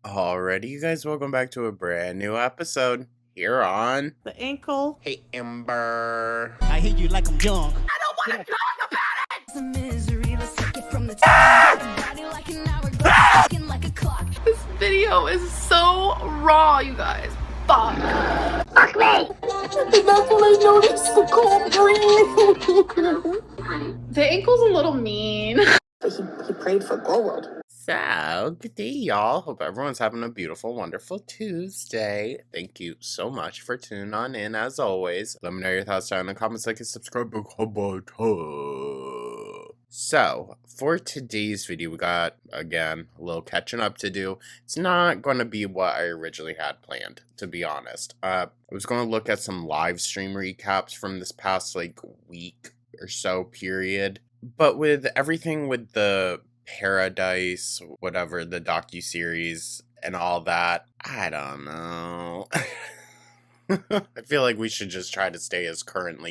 Alrighty, you guys, welcome back to a brand new episode here on The ankle. Hey Ember. I hate you like I'm young. This video is so raw, you guys. Fuck. Fuck me! And that's when I noticed the cold breeze. The ankle's a little mean. But he prayed for gold. So, good day, y'all. Hope everyone's having a beautiful, wonderful Tuesday. Thank you so much for tuning on in, as always. Let me know your thoughts down in the comments, like and subscribe. So, for today's video, we got, again, a little catching up to do. It's not going to be what I originally had planned, to be honest. I was going to look at some live stream recaps from this past, week or so period. But with everything with the Paradise, whatever, the docuseries and all that, I don't know. I feel like we should just try to stay as current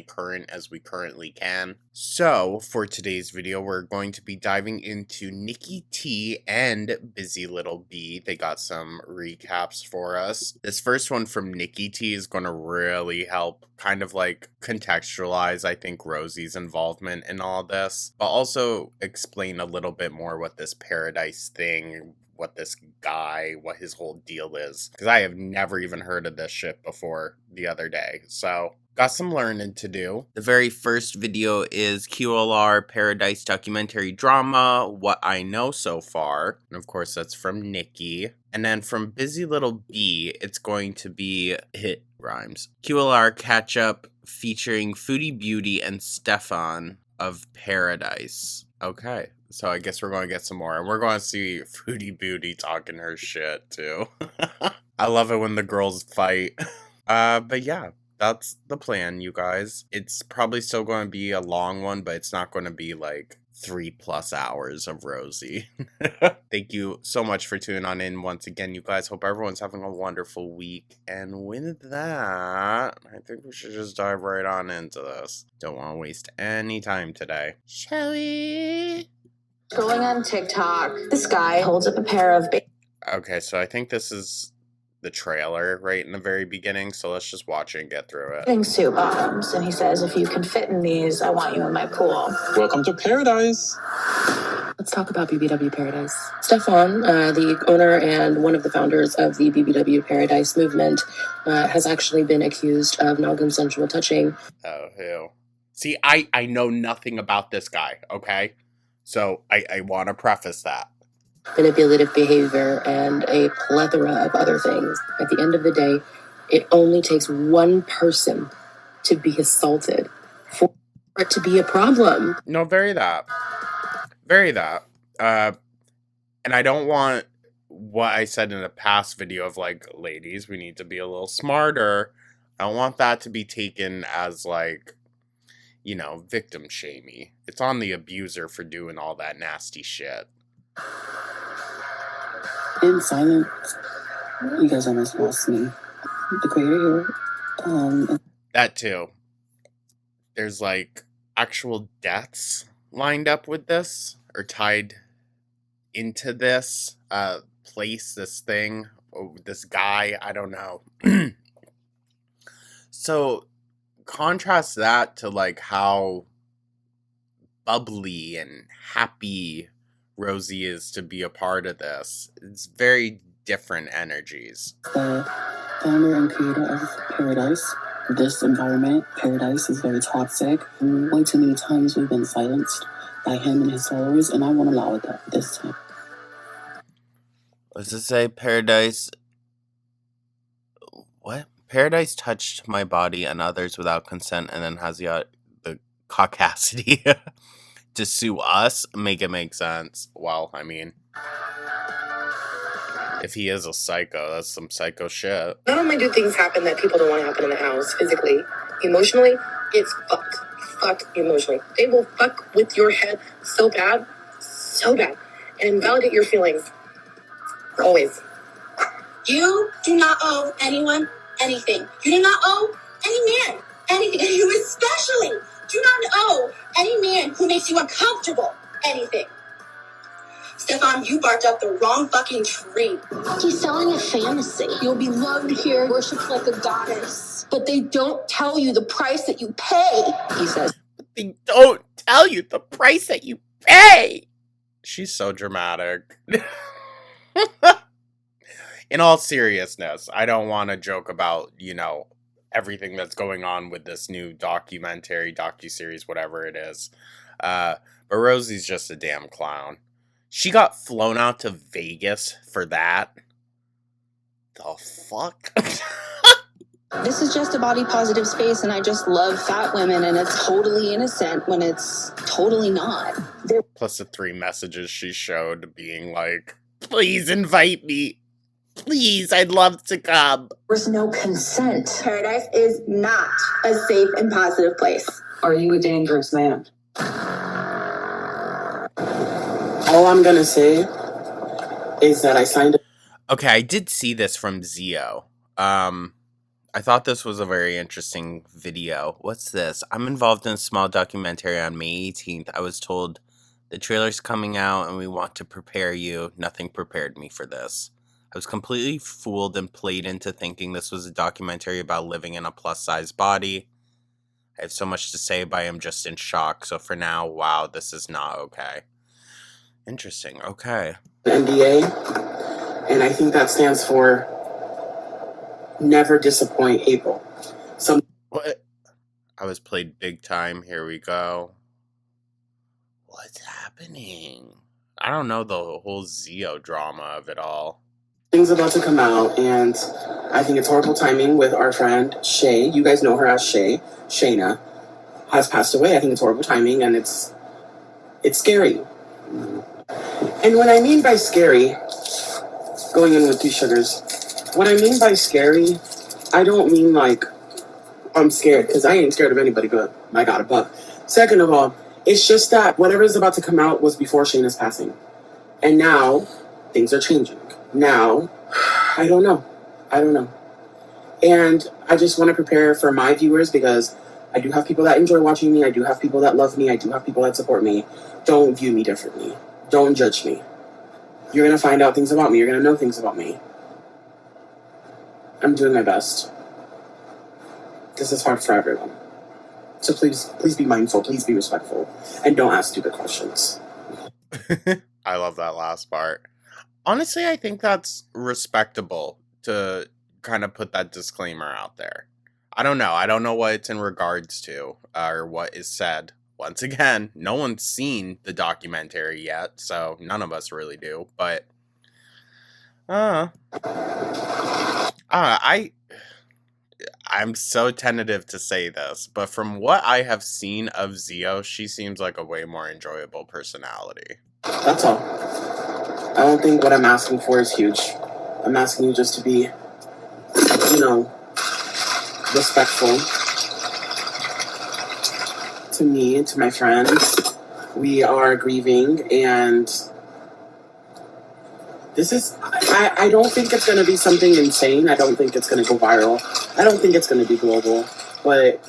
as we currently can. So, for today's video, we're going to be diving into Nikki T and Busy Little B. They got some recaps for us. This first one from Nikki T is going to really help kind of contextualize, I think, Rosee's involvement in all this, but also explain a little bit more what this Paradise thing, what this guy, what his whole deal is. Because I have never even heard of this shit before the other day. So, got some learning to do. The very first video is QLR Paradise documentary drama, What I Know So Far. And of course, that's from Nikki. And then from Busy Little B, it's going to be Hit Rhymes. QLR catch up featuring Foodie Beauty and Stefan of Paradise. Okay. So I guess we're going to get some more. And we're going to see Foodie Beauty talking her shit, too. I love it when the girls fight. But yeah, that's the plan, you guys. It's probably still going to be a long one, but it's not going to be 3+ hours of Rosee. Thank you so much for tuning on in once again, you guys. Hope everyone's having a wonderful week. And with that, I think we should just dive right on into this. Don't want to waste any time today. Shall we? Scrolling on TikTok, this guy holds up a pair of Okay, so I think this is the trailer right in the very beginning, so let's just watch it and get through it. bathing suit bottoms, and he says, if you can fit in these, I want you in my pool. Welcome to Paradise. Let's talk about BBW Paradise. Stefan, the owner and one of the founders of the BBW Paradise movement, has actually been accused of non-consensual touching. Oh, ew. See, I know nothing about this guy, okay? So I want to preface that. Manipulative behavior and a plethora of other things. At the end of the day, it only takes one person to be assaulted for it to be a problem. No, very that. Very that. And I don't want what I said in a past video of ladies, we need to be a little smarter. I don't want that to be taken as victim shamey. It's on the abuser for doing all that nasty shit. In silence, you guys almost lost me. The creator here. That too. There's actual deaths lined up with this or tied into this place, this thing, this guy. I don't know. So contrast that to how bubbly and happy Rosee is to be a part of this. It's very different energies. The founder and creator of Paradise. This environment, Paradise, is very toxic. Way too many times we've been silenced by him and his followers, and I won't allow it this time. Does it say Paradise? What? Paradise touched my body and others without consent, and then has the caucasity to sue us? Make it make sense. Well, I mean, if he is a psycho, that's some psycho shit. Not only do things happen that people don't want to happen in the house, physically, emotionally, it's fucked. Fucked emotionally. They will fuck with your head so bad, and invalidate your feelings. Always. You do not owe anyone anything. You do not owe any man anything. And you especially do not owe any man who makes you uncomfortable anything. Stefan, you barked up the wrong fucking tree. He's selling a fantasy. You'll be loved here, worshipped like a goddess. But they don't tell you the price that you pay, he says. They don't tell you the price that you pay. She's so dramatic. In all seriousness, I don't want to joke about, everything that's going on with this new docuseries, whatever it is. But Rosee's just a damn clown. She got flown out to Vegas for that. The fuck? This is just a body positive space, and I just love fat women, and it's totally innocent when it's totally not. Plus the 3 messages she showed being like, please invite me. Please, I'd love to come. There's no consent. Paradise is not a safe and positive place. Are you a dangerous man? All I'm gonna say is that I signed. Okay, I did see this from Zio. I thought this was a very interesting video. What's this? I'm involved in a small documentary on May 18th. I was told the trailer's coming out and we want to prepare you. Nothing prepared me for this. I was completely fooled and played into thinking this was a documentary about living in a plus-size body. I have so much to say, but I am just in shock. So for now, wow, this is not okay. Interesting. Okay. NDA, and I think that stands for never disappoint April. What? I was played big time. Here we go. What's happening? I don't know the whole Zio drama of it all. Things about to come out, and I think it's horrible timing with our friend Shay. You guys know her as Shay. Shayna has passed away. I think it's horrible timing, and it's scary. And what I mean by scary, going in with 2 sugars, what I mean by scary, I don't mean like I'm scared, because I ain't scared of anybody, but my God above. Second of all, it's just that whatever is about to come out was before Shayna's passing. And now, things are changing. Now, I don't know. And I just want to prepare for my viewers, because I do have people that enjoy watching me. I do have people that love me. I do have people that support me. Don't view me differently. Don't judge me. You're going to find out things about me. You're going to know things about me. I'm doing my best. This is hard for everyone. So please be mindful. Please be respectful. And don't ask stupid questions. I love that last part. Honestly, I think that's respectable to kind of put that disclaimer out there. I don't know. I don't know what it's in regards to or what is said. Once again, no one's seen the documentary yet, so none of us really do. But I'm so tentative to say this, but from what I have seen of Zio, she seems like a way more enjoyable personality. That's all. I don't think what I'm asking for is huge. I'm asking you just to be, respectful to me, to my friends. We are grieving, and this is, I don't think it's going to be something insane. I don't think it's going to go viral. I don't think it's going to be global, but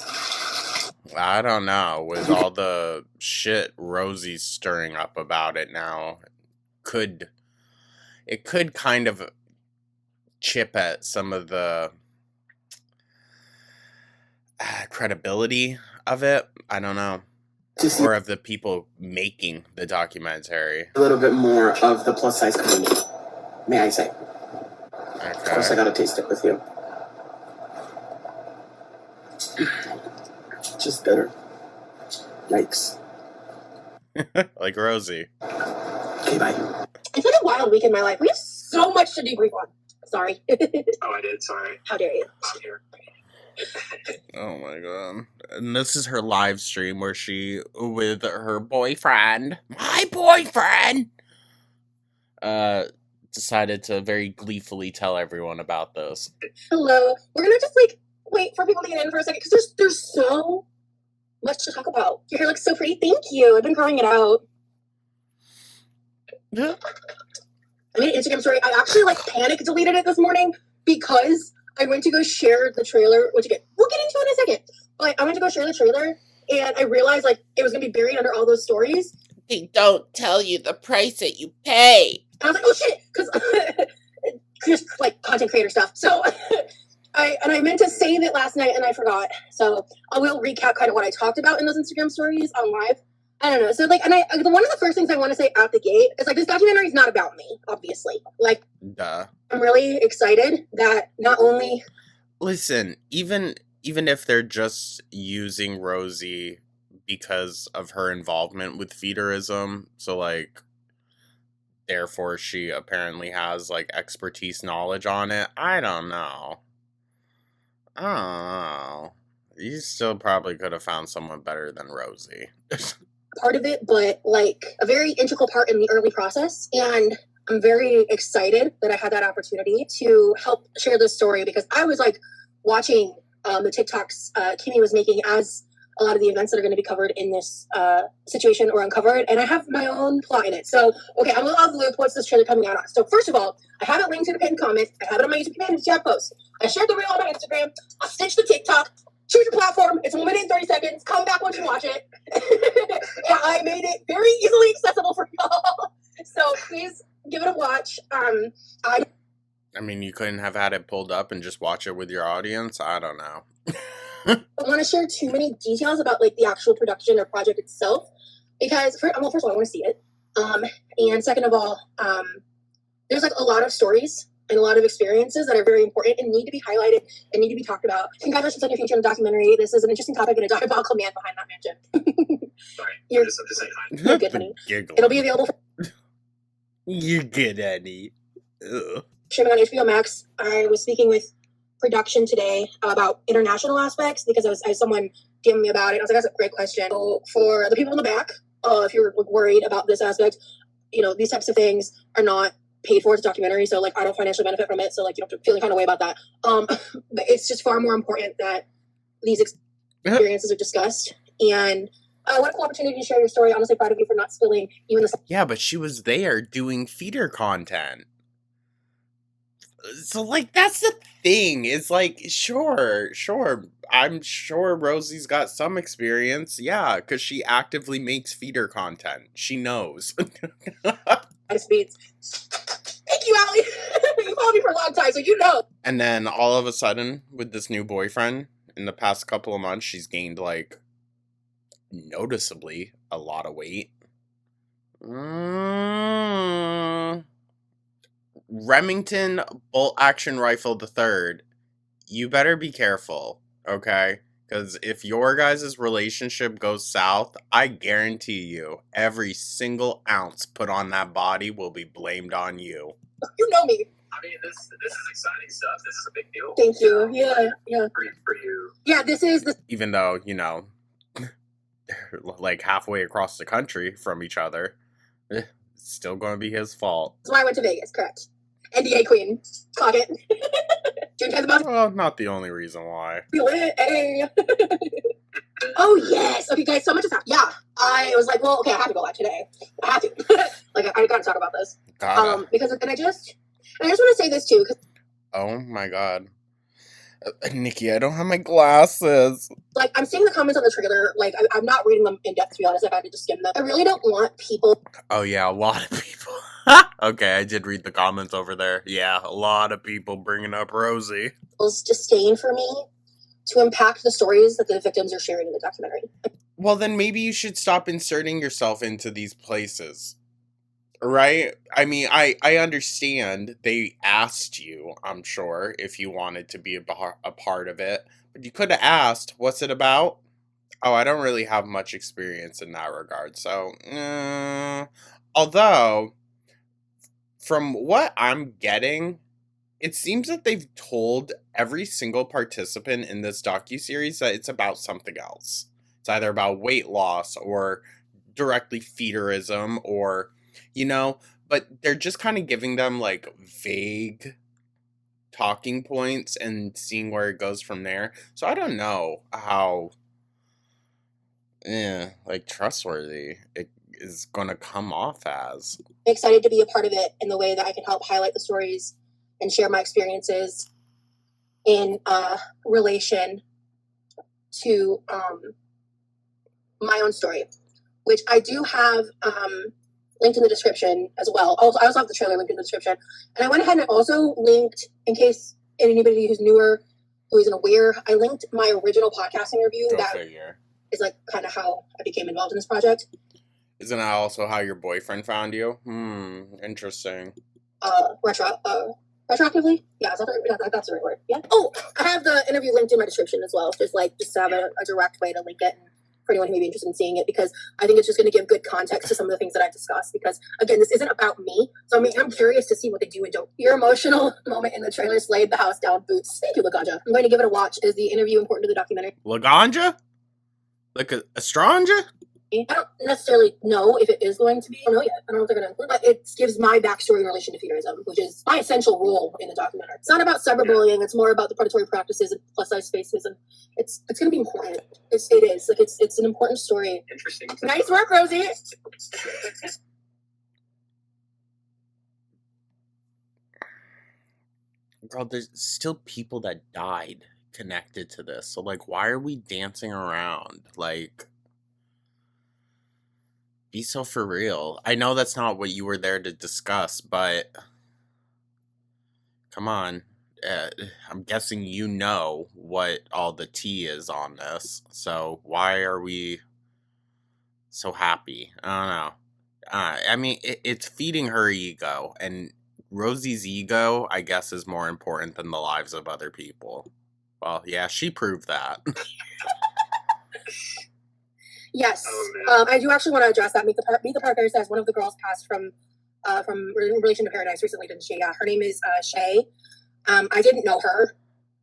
I don't know. With all the shit Rosee's stirring up about it now, it could kind of chip at some of the credibility of it. I don't know. Or of the people making the documentary. A little bit more of the plus size community, may I say. Okay. Of course, I gotta taste it with you. Just bitter. Yikes. Like Rosee. Okay, bye. It's been a wild week in my life. We have so much to debrief on. Sorry. Oh, I did. Sorry. How dare you? I'm here. Oh my god. And this is her live stream where she, with her boyfriend, my boyfriend, decided to very gleefully tell everyone about this. Hello. We're gonna just wait for people to get in for a second, because there's so much to talk about. Your hair looks so pretty. Thank you. I've been growing it out. Yeah. I made an Instagram story. I actually panic deleted it this morning because I went to go share the trailer, which again, we'll get into in a second. But I went to go share the trailer, and I realized it was gonna be buried under all those stories. They don't tell you the price that you pay. And I was like, oh shit, because just like content creator stuff. So I meant to save it last night and I forgot. So I will recap kind of what I talked about in those Instagram stories on live. I don't know. So like, and one of the first things I want to say out the gate is like, this documentary is not about me, obviously. Like, Duh. I'm really excited that not only. Listen, even if they're just using Rosee because of her involvement with feederism, so like therefore she apparently has like expertise knowledge on it. I don't know. You still probably could have found someone better than Rosee. Part of it, but like a very integral part in the early process. And I'm very excited that I had that opportunity to help share this story because I was like watching the TikToks Kimmy was making as a lot of the events that are going to be covered in this situation or uncovered, and I have my own plot in it. So, okay, I'm a little out of the loop. What's this trailer coming out on? So, first of all, I have it linked in the pinned comment. I have it on my YouTube community chat post. I shared the reel on my Instagram. I stitched the TikTok. Choose your platform. It's 1 minute and 30 seconds. Come back once you watch it. Yeah, I made it very easily accessible for y'all. So please give it a watch. I mean, you couldn't have had it pulled up and just watch it with your audience? I don't know. I don't want to share too many details about like the actual production or project itself because first of all, I want to see it. And second of all, there's like a lot of stories and a lot of experiences that are very important and need to be highlighted and need to be talked about. Congratulations on your feature in the documentary. This is an interesting topic and a diabolical man behind that mansion. Sorry, You're just saying hi. You're good, honey. Giggling. It'll be available for You're good, honey. Ugh. streaming on HBO Max. I was speaking with production today about international aspects because I was someone giving me about it. I was like, that's a great question. So for the people in the back, if you're worried about this aspect, you know, these types of things are not paid for. It's a documentary, so like I don't financially benefit from it, so like you don't have to feel any kind of way about that. But it's just far more important that these experiences are discussed. And what a cool opportunity to share your story. Honestly, proud of you for not spilling even the. Yeah, but she was there doing feeder content. So like that's the thing. It's like sure. I'm sure Rosie's got some experience. Yeah, because she actively makes feeder content. She knows. Speeds. Thank you, Allie. You followed me for a long time, so you know. And then all of a sudden, with this new boyfriend, in the past couple of months, she's gained like noticeably a lot of weight. Remington bolt action rifle III, you better be careful, okay? Because if your guys' relationship goes south, I guarantee you, every single ounce put on that body will be blamed on you. You know me. I mean, this is exciting stuff. This is a big deal. Thank you. Yeah. For you. Yeah, this is the. Even though, you know, they're like halfway across the country from each other, it's still going to be his fault. That's why I went to Vegas, correct. NDA queen. Clock it. Well, not the only reason why. Hey. Oh, yes. Okay, guys, so much has happened. Yeah. I was like, well, okay, I have to go live today. I have to. Like, I gotta talk about this. Because, and I just want to say this too. Oh my god. Nikki, I don't have my glasses. Like, I'm seeing the comments on the trailer. Like, I'm not reading them in depth, to be honest. I've had to just skim them. I really don't want people. Oh, yeah, a lot of people. Okay, I did read the comments over there. Yeah, a lot of people bringing up Rosee. Disdain for me to impact the stories that the victims are sharing in the documentary. Well, then maybe you should stop inserting yourself into these places. Right? I mean, I understand they asked you, I'm sure, if you wanted to be a part of it. But you could have asked, what's it about? Oh, I don't really have much experience in that regard. So, although, from what I'm getting, it seems that they've told every single participant in this docuseries that it's about something else. It's either about weight loss or directly feederism or, you know, but they're just kind of giving them like vague talking points and seeing where it goes from there. So I don't know how like trustworthy it is going to come off as. Excited to be a part of it in the way that I can help highlight the stories and share my experiences in relation to my own story. which I do have linked in the description as well. Also, I also have the trailer linked in the description. And I went ahead and also linked, in case anybody who's newer, who isn't aware, I linked my original podcast interview. Go that figure. is like kind of how I became involved in this project. Isn't that also how your boyfriend found you? Interesting. Retroactively? Yeah, that's the right word. Yeah. Oh, I have the interview linked in my description as well. Just to have a direct way to link it for anyone who may be interested in seeing it, because I think it's just going to give good context to some of the things that I discussed. Because again, this isn't about me, so I'm curious to see what they do and don't. Your emotional moment in the trailer slayed the house down boots. Thank you, Laganja. I'm going to give it a watch. Is the interview important to the documentary? Laganja? Like a stranger? I don't necessarily know if it is going to be. I don't know yet. I don't know if they're going to include it. But it gives my backstory in relation to feudalism, which is my essential role in the documentary. It's not about cyberbullying. It's more about the predatory practices and plus size spaces, and it's going to be important. It is like it's an important story. Interesting. Nice work, Rosee. Girl, there's still people that died connected to this. So, like, why are we dancing around? Like, be so for real. I know that's not what you were there to discuss, but come on. I'm guessing you know what all the tea is on this. So, why are we so happy? I don't know. I mean, it's feeding her ego, and Rosee's ego, I guess, is more important than the lives of other people. Well, yeah, she proved that. Yes, I do actually want to address that. Meet the Parker says one of the girls passed from Relation to Paradise recently, didn't she? Yeah, her name is Shay. I didn't know her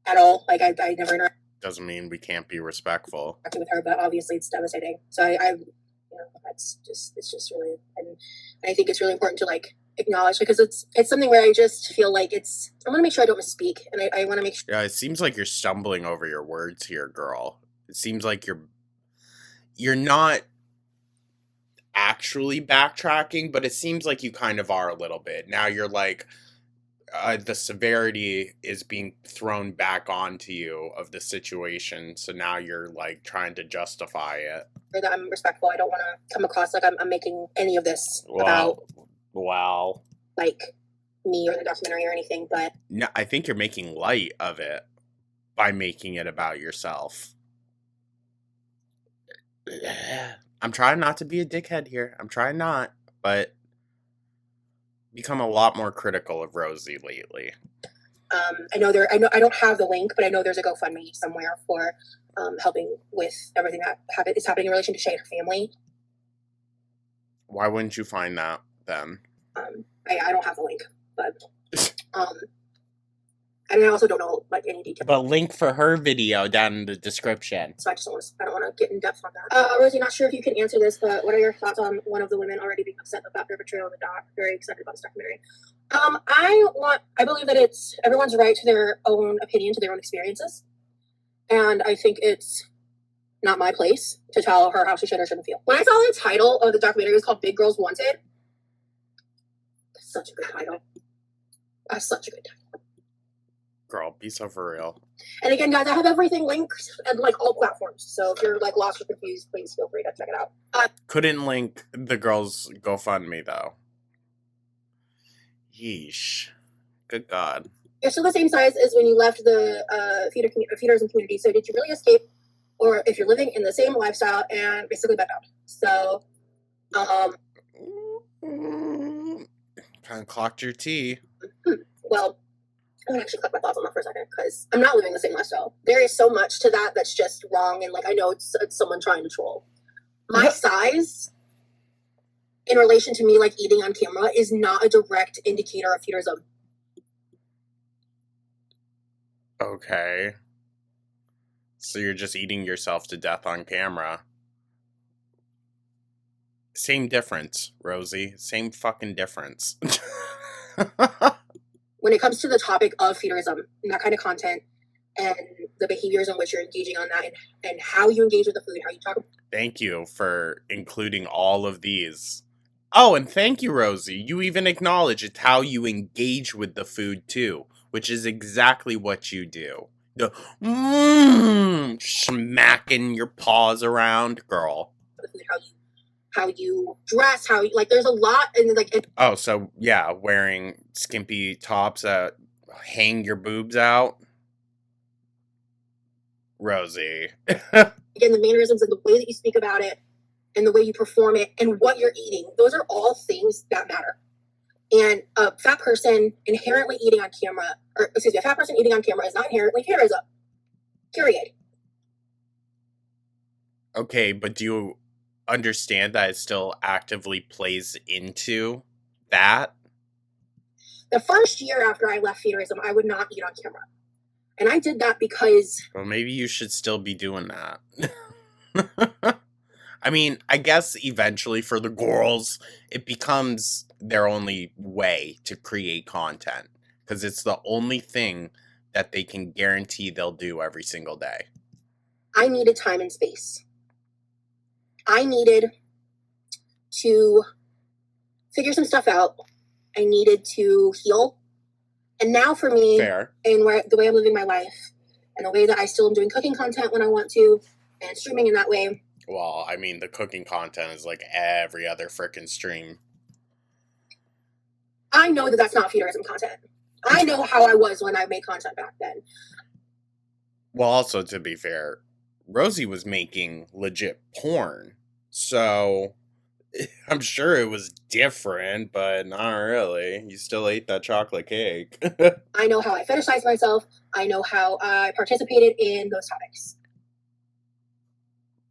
at all. Like I never interacted Doesn't mean we can't be respectful. with her, but obviously it's devastating. So I it's just really, and I think it's really important to like acknowledge, because it's something where I just feel like I want to make sure I don't misspeak, and I want to make sure. Yeah, it seems like you're stumbling over your words here, girl. It seems like you're not actually backtracking, but it seems like you kind of are a little bit. Now you're like, the severity is being thrown back onto you of the situation, so now you're like trying to justify it. That I'm respectful. I don't want to come across like I'm making any of this about like me or the documentary or anything, but no, I think you're making light of it by making it about yourself. I'm trying not to be a dickhead here. I'm trying not, but become a lot more critical of Rosee lately. I know I don't have the link, but I know there's a GoFundMe somewhere for helping with everything that is happening in relation to Shay and her family. Why wouldn't you find that then? I don't have the link, but and I also don't know like any details. But link for her video down in the description. So I don't want to get in depth on that. Rosee, not sure if you can answer this, but what are your thoughts on one of the women already being upset about their portrayal in the doc? Very excited about this documentary. I believe that it's everyone's right to their own opinion, to their own experiences, and I think it's not my place to tell her how she should or shouldn't feel. When I saw the title of the documentary, it was called "Big Girls Wanted." That's such a good title. That's such a good title. Girl, be so for real. And again, guys, I have everything linked at like all platforms. So if you're like lost or confused, please feel free to check it out. Couldn't link the girls' GoFundMe though. Yeesh. Good God. You're still the same size as when you left the feederism community. So did you really escape, or if you're living in the same lifestyle and basically back out? So, kind of clocked your tea. Well, I'm gonna actually collect my thoughts on that for a second, because I'm not living the same lifestyle. There is so much to that that's just wrong, and like I know it's someone trying to troll. My size, in relation to me like eating on camera, is not a direct indicator of feederism. Okay. So you're just eating yourself to death on camera. Same difference, Rosee. Same fucking difference. When it comes to the topic of feederism and that kind of content and the behaviors in which you're engaging on that, and how you engage with the food, how you talk. Thank you for including all of these. Oh, and thank you, Rosee. You even acknowledge it's how you engage with the food too, which is exactly what you do. The smacking your paws around, girl. The food, how you how you dress, how you, like, there's a lot, and like, Oh, so yeah, wearing skimpy tops that hang your boobs out. Rosee. again, the mannerisms and the way that you speak about it and the way you perform it and what you're eating, those are all things that matter. And a fat person inherently eating on camera, or excuse me, a fat person eating on camera is not inherently charisma. Period. Okay, but do you understand that it still actively plays into that? The first year after I left feederism, I would not eat on camera. And I did that because... Well, maybe you should still be doing that. I mean, I guess eventually for the girls, it becomes their only way to create content. Because it's the only thing that they can guarantee they'll do every single day. I needed time and space. I needed to figure some stuff out. I needed to heal. And now for me, Fair. and the way I'm living my life, and the way that I still am doing cooking content when I want to, and streaming in that way. Well, I mean, the cooking content is like every other frickin' stream. I know that that's not feederism content. I know how I was when I made content back then. Well, also, to be fair, Rosee was making legit porn. So, I'm sure it was different, but not really. You still ate that chocolate cake. I know how I fetishized myself. I know how I participated in those topics.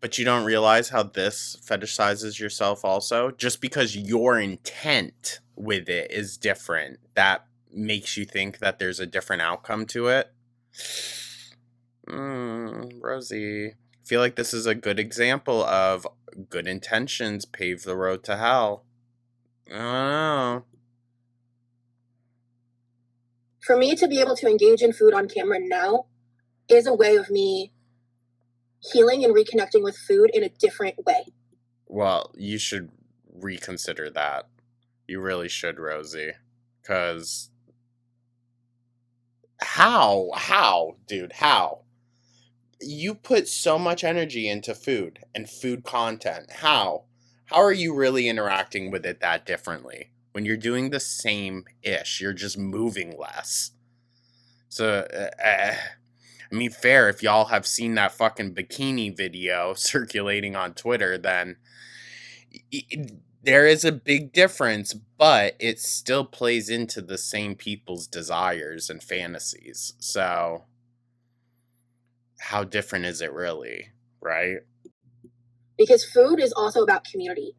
But you don't realize how this fetishizes yourself also? Just because your intent with it is different, that makes you think that there's a different outcome to it? Rosee. I feel like this is a good example of good intentions pave the road to hell. I don't know. For me to be able to engage in food on camera now is a way of me healing and reconnecting with food in a different way. Well, you should reconsider that. You really should, Rosee. Because... How? Dude, how? You put so much energy into food and food content. How? How are you really interacting with it that differently? When you're doing the same-ish, you're just moving less. So, I mean, fair, if y'all have seen that fucking bikini video circulating on Twitter, then there is a big difference, but it still plays into the same people's desires and fantasies. So, how different is it really, right? Because food is also about community.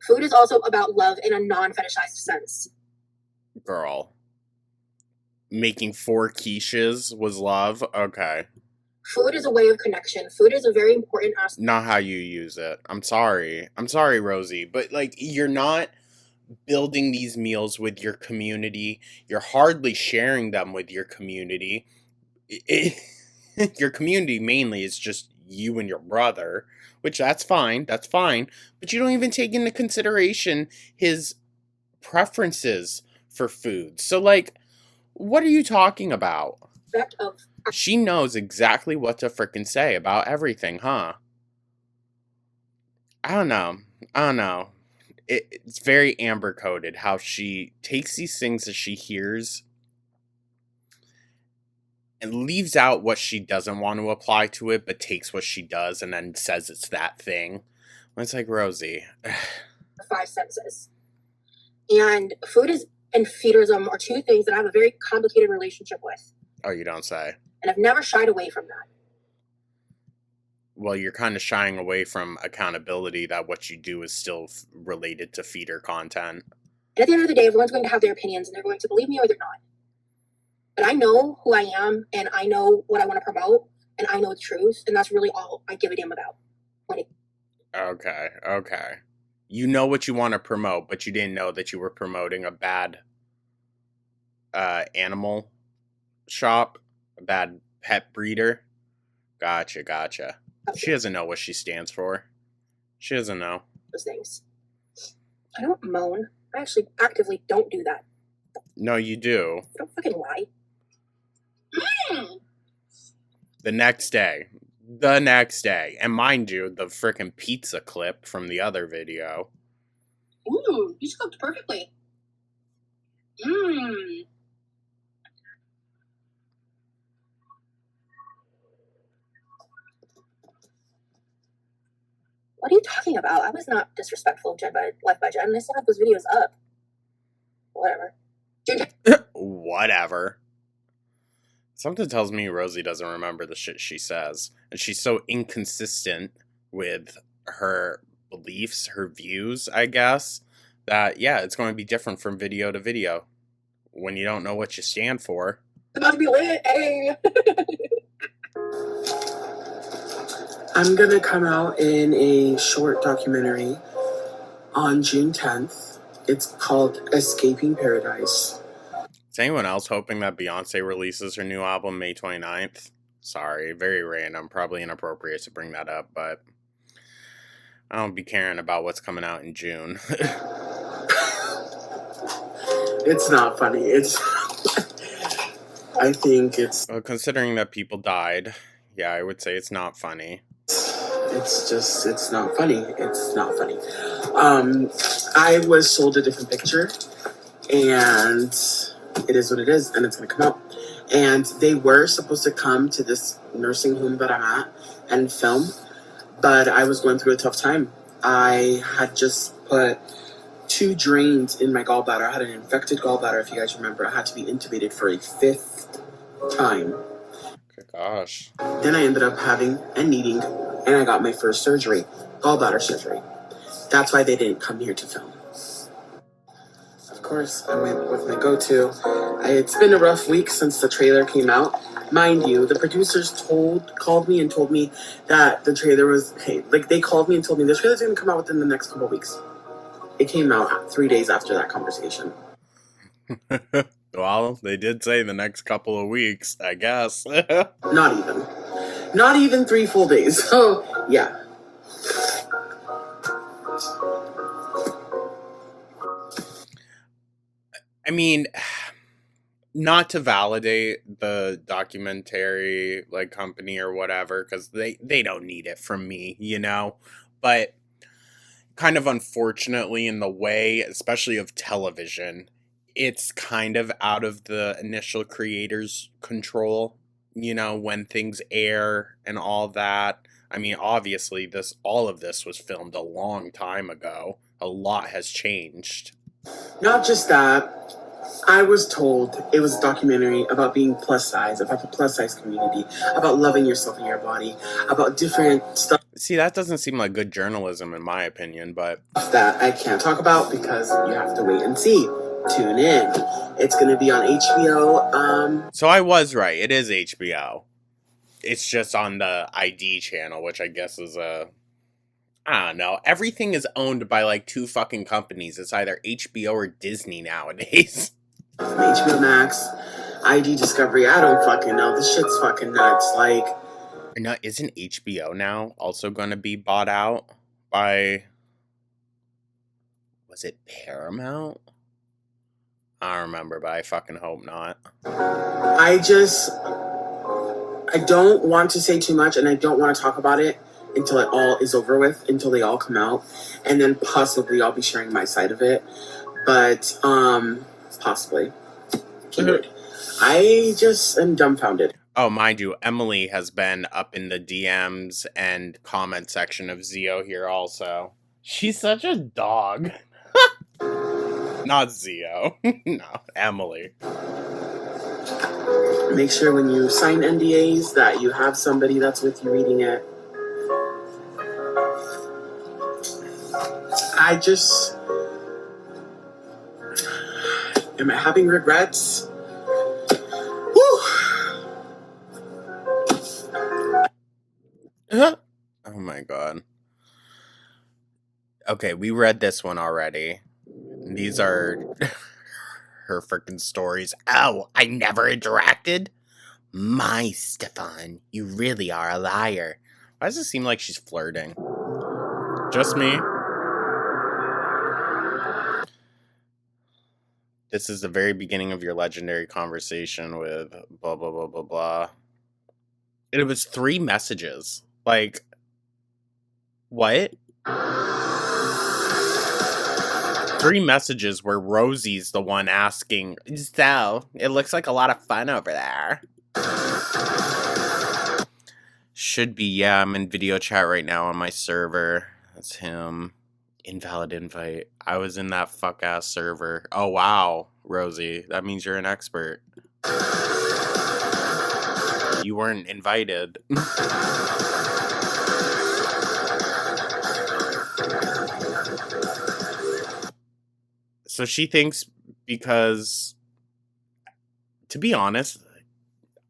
Food is also about love in a non-fetishized sense. Girl. Making 4 quiches was love? Okay. Food is a way of connection. Food is a very important aspect. Not how you use it. I'm sorry, Rosee. But, like, you're not building these meals with your community. You're hardly sharing them with your community. Your community mainly is just you and your brother, which that's fine. But you don't even take into consideration his preferences for food. So, like, what are you talking about? She knows exactly what to frickin' say about everything, huh? I don't know. It's very Amber coded how she takes these things that she hears and leaves out what she doesn't want to apply to it, but takes what she does and then says it's that thing. When it's like, Rosee. 5 senses. And food and feederism are 2 things that I have a very complicated relationship with. Oh, you don't say. And I've never shied away from that. Well, you're kind of shying away from accountability that what you do is still related to feeder content. And at the end of the day, everyone's going to have their opinions and they're going to believe me or they're not. But I know who I am and I know what I want to promote and I know the truth. And that's really all I give a damn about. Okay. You know what you want to promote, but you didn't know that you were promoting a bad animal shop, a bad pet breeder. Gotcha. She doesn't know what she stands for. She doesn't know. Those things. I don't moan. I actually actively don't do that. No, you do. Don't fucking lie. The next day, the next day. And mind you, the freaking pizza clip from the other video. Ooh, you cooked perfectly. Mmm. What are you talking about? I was not disrespectful of Life by Jen. I still have those videos up. Whatever. Whatever. Something tells me Rosee doesn't remember the shit she says. And she's so inconsistent with her beliefs, her views, I guess, that, yeah, it's going to be different from video to video when you don't know what you stand for. It's about to be lit. Hey. I'm gonna come out in a short documentary on June 10th. It's called Escaping Paradise. Is anyone else hoping that Beyonce releases her new album May 29th? Sorry, very random, probably inappropriate to bring that up, but I don't be caring about what's coming out in June. It's not funny. I think it's... Well, considering that people died, yeah, I would say it's not funny. It's not funny. It's not funny. I was sold a different picture, and it is what it is, and it's gonna come out. And they were supposed to come to this nursing home that I'm at and film, but I was going through a tough time. I had just put 2 drains in my gallbladder. I had an infected gallbladder, if you guys remember. I had to be intubated for a 5th time. Gosh. Then I ended up having and needing, and I got my first surgery, gallbladder surgery. That's why they didn't come here to film. Of course, I went with my go-to. It's been a rough week since the trailer came out. Mind you, the producers called me and told me that the trailer was, they called me and told me the trailer's going to come out within the next couple of weeks. It came out 3 days after that conversation. Well, they did say the next couple of weeks, I guess. Not even. Not even 3 full days. So, yeah. I mean, not to validate the documentary company or whatever, because they don't need it from me, but kind of unfortunately in the way, especially of television, it's kind of out of the initial creator's control, when things air and all that. I mean, obviously all of this was filmed a long time ago. A lot has changed. Not just that, I was told it was a documentary about being plus size, about the plus size community, about loving yourself and your body, about different stuff. See, that doesn't seem like good journalism in my opinion, but that I can't talk about because you have to wait and see. Tune in. It's going to be on HBO. So I was right. It is HBO. It's just on the ID channel, which I guess is I don't know. Everything is owned by 2 fucking companies. It's either HBO or Disney nowadays. HBO Max, ID Discovery, I don't fucking know. This shit's fucking nuts. No, isn't HBO now also going to be bought out by... Was it Paramount? I don't remember, but I fucking hope not. I don't want to say too much, and I don't want to talk about it until it all is over with, until they all come out, and then possibly I'll be sharing my side of it. But, possibly. Keyword. I just am dumbfounded. Oh, mind you, Emily has been up in the DMs and comment section of Zio here also. She's such a dog. Not Zio. No, Emily. Make sure when you sign NDAs that you have somebody that's with you reading it. Am I having regrets? Woo! Oh my god. Okay, we read this one already. These are her freaking stories. Oh, I never interacted? My Stefan, you really are a liar. Why does it seem like she's flirting? Just me? This is the very beginning of your legendary conversation with blah, blah, blah, blah, blah. And it was 3 messages. Like, what? 3 messages where Rosie's the one asking, so, it looks like a lot of fun over there. Should be, yeah, I'm in video chat right now on my server. That's him. Invalid invite. I was in that fuck-ass server. Oh, wow, Rosee. That means you're an expert. You weren't invited. So she thinks because, to be honest,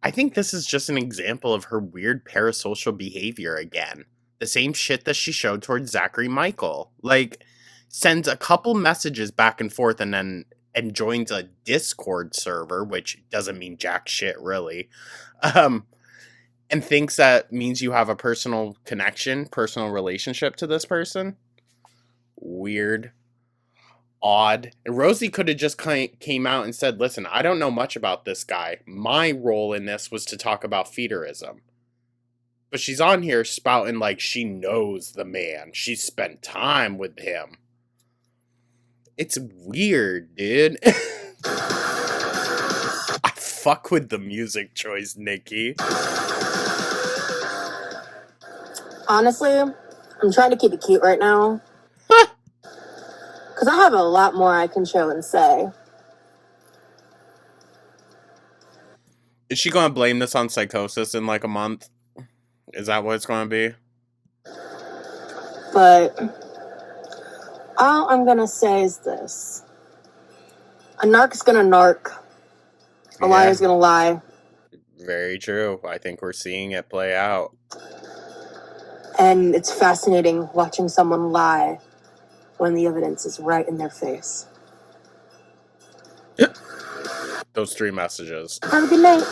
I think this is just an example of her weird parasocial behavior again. The same shit that she showed towards Zachary Michael. Like, sends a couple messages back and forth and joins a Discord server, which doesn't mean jack shit, really. And thinks that means you have a personal connection, personal relationship to this person. Weird. Odd. And Rosee could have just came out and said, listen, I don't know much about this guy. My role in this was to talk about feederism. But she's on here spouting like she knows the man. She spent time with him. It's weird, dude. I fuck with the music choice, Nikki. Honestly, I'm trying to keep it cute right now. Because I have a lot more I can show and say. Is she going to blame this on psychosis in like a month? Is that what it's going to be? But all I'm going to say is this. A narc's going to narc. A liar's going to lie. Very true. I think we're seeing it play out. And it's fascinating watching someone lie when the evidence is right in their face. Those 3 messages. Have a good night.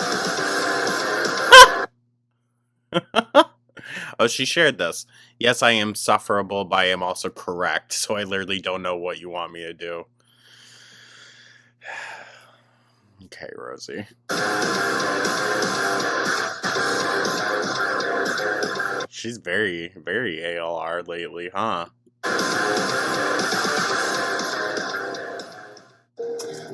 Oh, she shared this. Yes, I am sufferable, but I am also correct. So I literally don't know what you want me to do. Okay, Rosee. She's very, very ALR lately, huh?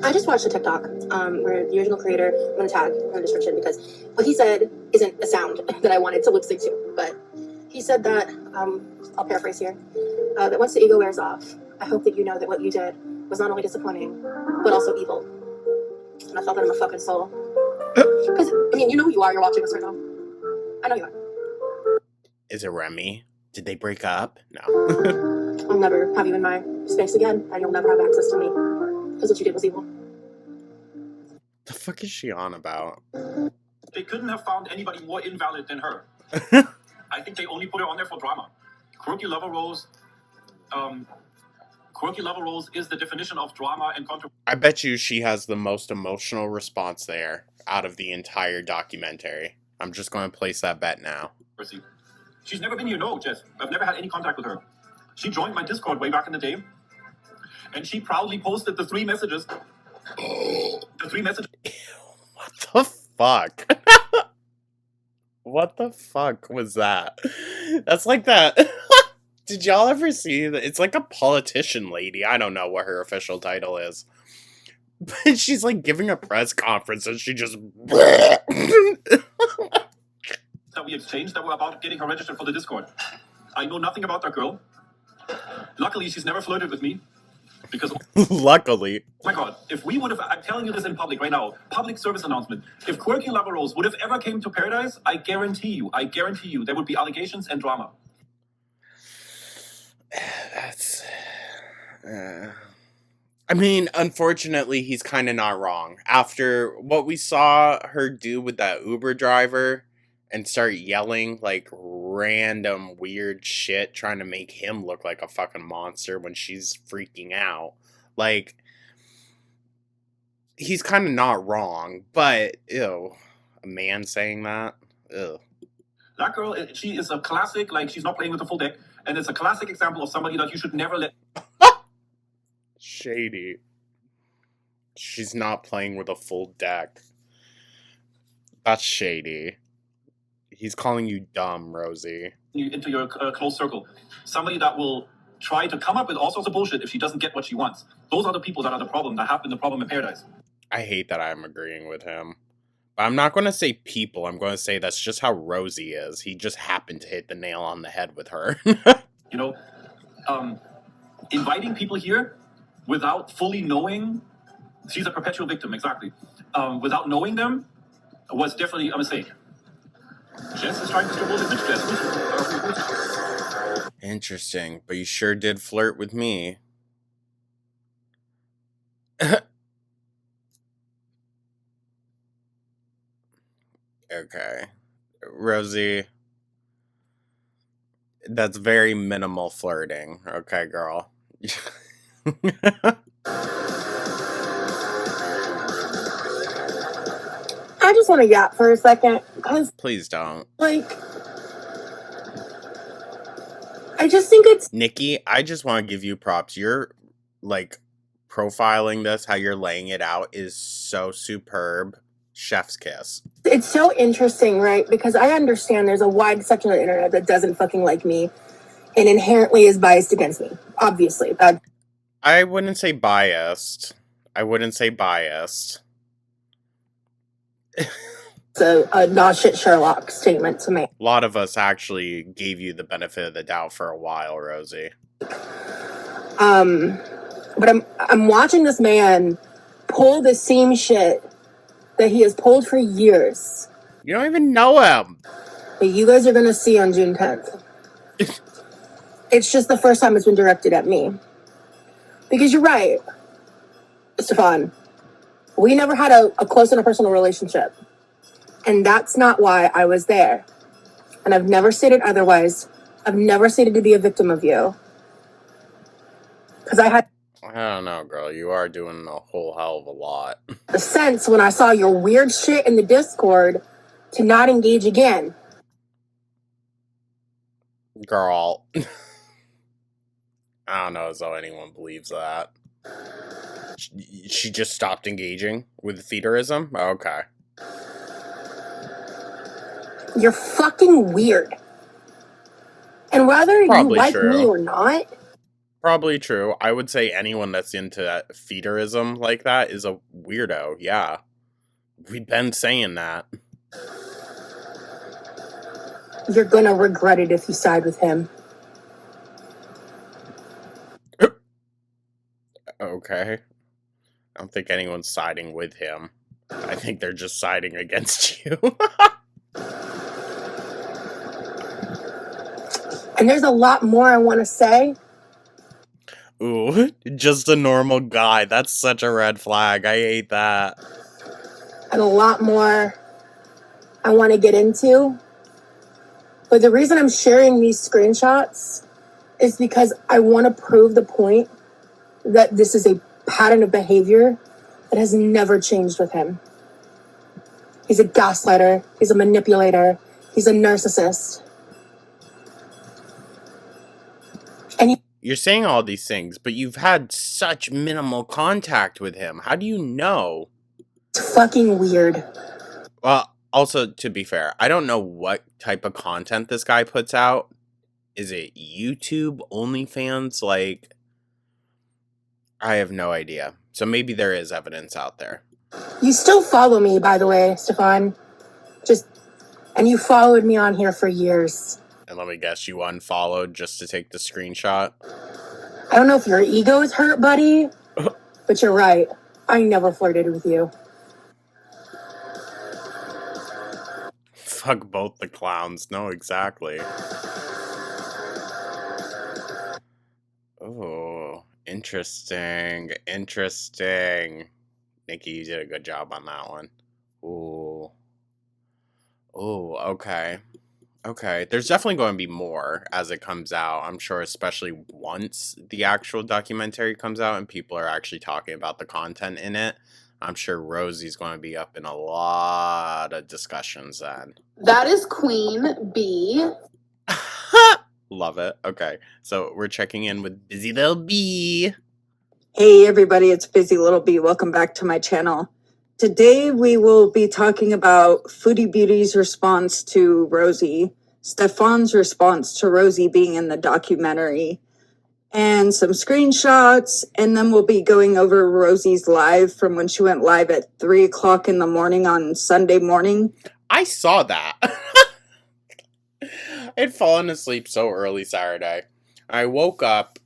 I just watched a TikTok where the original creator, I'm going to tag in the description because what he said isn't a sound that I wanted to lip sync to, but he said that, I'll paraphrase here, that once the ego wears off, I hope that you know that what you did was not only disappointing, but also evil. And I felt that in my fucking soul. Because, I mean, you know who you are, you're watching this right now. I know you are. Is it Remy? Did they break up? No. I'll never have you in my space again, and you'll never have access to me. Because what you did was evil. The fuck is she on about? They couldn't have found anybody more invalid than her. I think they only put her on there for drama. Quirky lover roles is the definition of drama and controversy. I bet you she has the most emotional response there out of the entire documentary. I'm just going to place that bet now. She's never been here, no, Jess. I've never had any contact with her. She joined my Discord way back in the day, and she proudly posted the 3 messages. The 3 messages. What the fuck? What the fuck was that? That's like that. Did y'all ever see that? It's like a politician lady. I don't know what her official title is. But she's like giving a press conference and she just... that we exchanged that were about getting her registered for the Discord. I know nothing about that girl. Luckily, she's never flirted with me. Because, luckily. Oh my God, if we would have, I'm telling you this in public right now, public service announcement, if Quirky Lover Rose would have ever came to Paradise, I guarantee you, there would be allegations and drama. That's... I mean, unfortunately, he's kind of not wrong. After what we saw her do with that Uber driver and start yelling like random weird shit trying to make him look like a fucking monster when she's freaking out. Like, he's kind of not wrong, but, ew, a man saying that? Ew. That girl, she is a classic, like, she's not playing with the full deck, and it's a classic example of somebody that you should never let... Shady. She's not playing with a full deck. That's shady. He's calling you dumb, Rosee. into your close circle. Somebody that will try to come up with all sorts of bullshit if she doesn't get what she wants. Those are the people that are the problem, that have been the problem in paradise. I hate that I'm agreeing with him. But I'm not going to say people. I'm going to say that's just how Rosee is. He just happened to hit the nail on the head with her. You know, inviting people here without fully knowing, she's a perpetual victim, exactly. Without knowing them was definitely a mistake. Jess is trying to stir bullshit. Which Jess? Interesting, but you sure did flirt with me. Okay. Rosee, that's very minimal flirting. Okay, girl. I just want to yap for a second because, Please don't. like, I just think it's Nikki, I just want to give you props. You're, like, profiling this, how you're laying it out is so superb. Chef's kiss. it's so interesting, right? Because I understand there's a wide section of the internet that doesn't fucking like me and inherently is biased against me. Obviously, that's I wouldn't say biased. I wouldn't say biased. a not shit Sherlock statement to make. A lot of us actually gave you the benefit of the doubt for a while, Rosee. But I'm watching this man pull the same shit that he has pulled for years. You don't even know him. That you guys are gonna see on June 10th. It's just the first time it's been directed at me. Because you're right, Stefan. We never had a close interpersonal relationship. And that's not why I was there. And I've never stated otherwise. I've never stated to be a victim of you. Because I had I don't know, girl. You are doing a whole hell of a lot. a sense when I saw your weird shit in the Discord to not engage again. Girl. I don't know as though anyone believes that. She just stopped engaging with feederism? Okay. You're fucking weird. And whether Probably you like true. me or not, Probably true. I would say anyone that's into that feederism like that is a weirdo. Yeah. We've been saying that. you're gonna regret it if you side with him. Okay. I don't think anyone's siding with him. I think they're just siding against you. And there's a lot more I want to say. Ooh, just a normal guy. That's such a red flag. I hate that. And a lot more I want to get into. But the reason I'm sharing these screenshots is because I want to prove the point that this is a pattern of behavior that has never changed with him. He's a gaslighter. He's a manipulator. He's a narcissist. And You're saying all these things, but you've had such minimal contact with him. How do you know? he's fucking weird. Well, also, to be fair, I don't know what type of content this guy puts out. Is it YouTube, OnlyFans? Like, I have no idea. So maybe there is evidence out there. You still follow me, by the way, Stefan. And you followed me on here for years. And let me guess, you unfollowed just to take the screenshot? I don't know if your ego is hurt, buddy, but you're right. I never flirted with you. Fuck both the clowns. No, exactly. Oh, interesting. Interesting. Nikki, you did a good job on that one. Ooh. Ooh, okay. Okay. There's definitely going to be more as it comes out. I'm sure, especially once the actual documentary comes out and people are actually talking about the content in it. I'm sure Rosie's going to be up in a lot of discussions then. That is Queen B. Love it. Okay. So we're checking in with Busy Little B. Hey everybody, it's Busy Little Bee. Welcome back to my channel. Today we will be talking about Foodie Beauty's response to Rosee, Stefan's response to Rosee being in the documentary, and some screenshots, and then we'll be going over Rosee's live from when she went live at 3 o'clock in the morning on Sunday morning. I saw that. I'd fallen asleep so early Saturday. I woke up.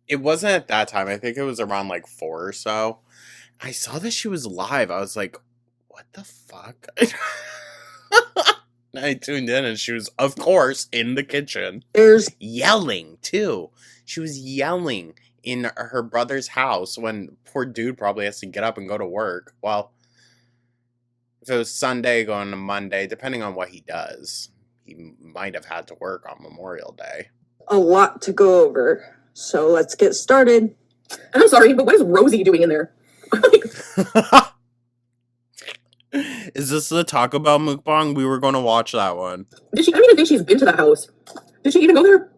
It wasn't at that time. I think it was around like 4 or so. I saw that she was live. I was like, what the fuck? I tuned in and she was, of course, in the kitchen. There's yelling, too. She was yelling in her brother's house when poor dude probably has to get up and go to work. Well, if it was Sunday going to Monday, depending on what he does, he might have had to work on Memorial Day. a lot to go over, so let's get started. And I'm sorry, but what is Rosee doing in there? Is this the Taco Bell mukbang? We were going to watch that one. Did she? I don't even think she's been to the house. Did she even go there?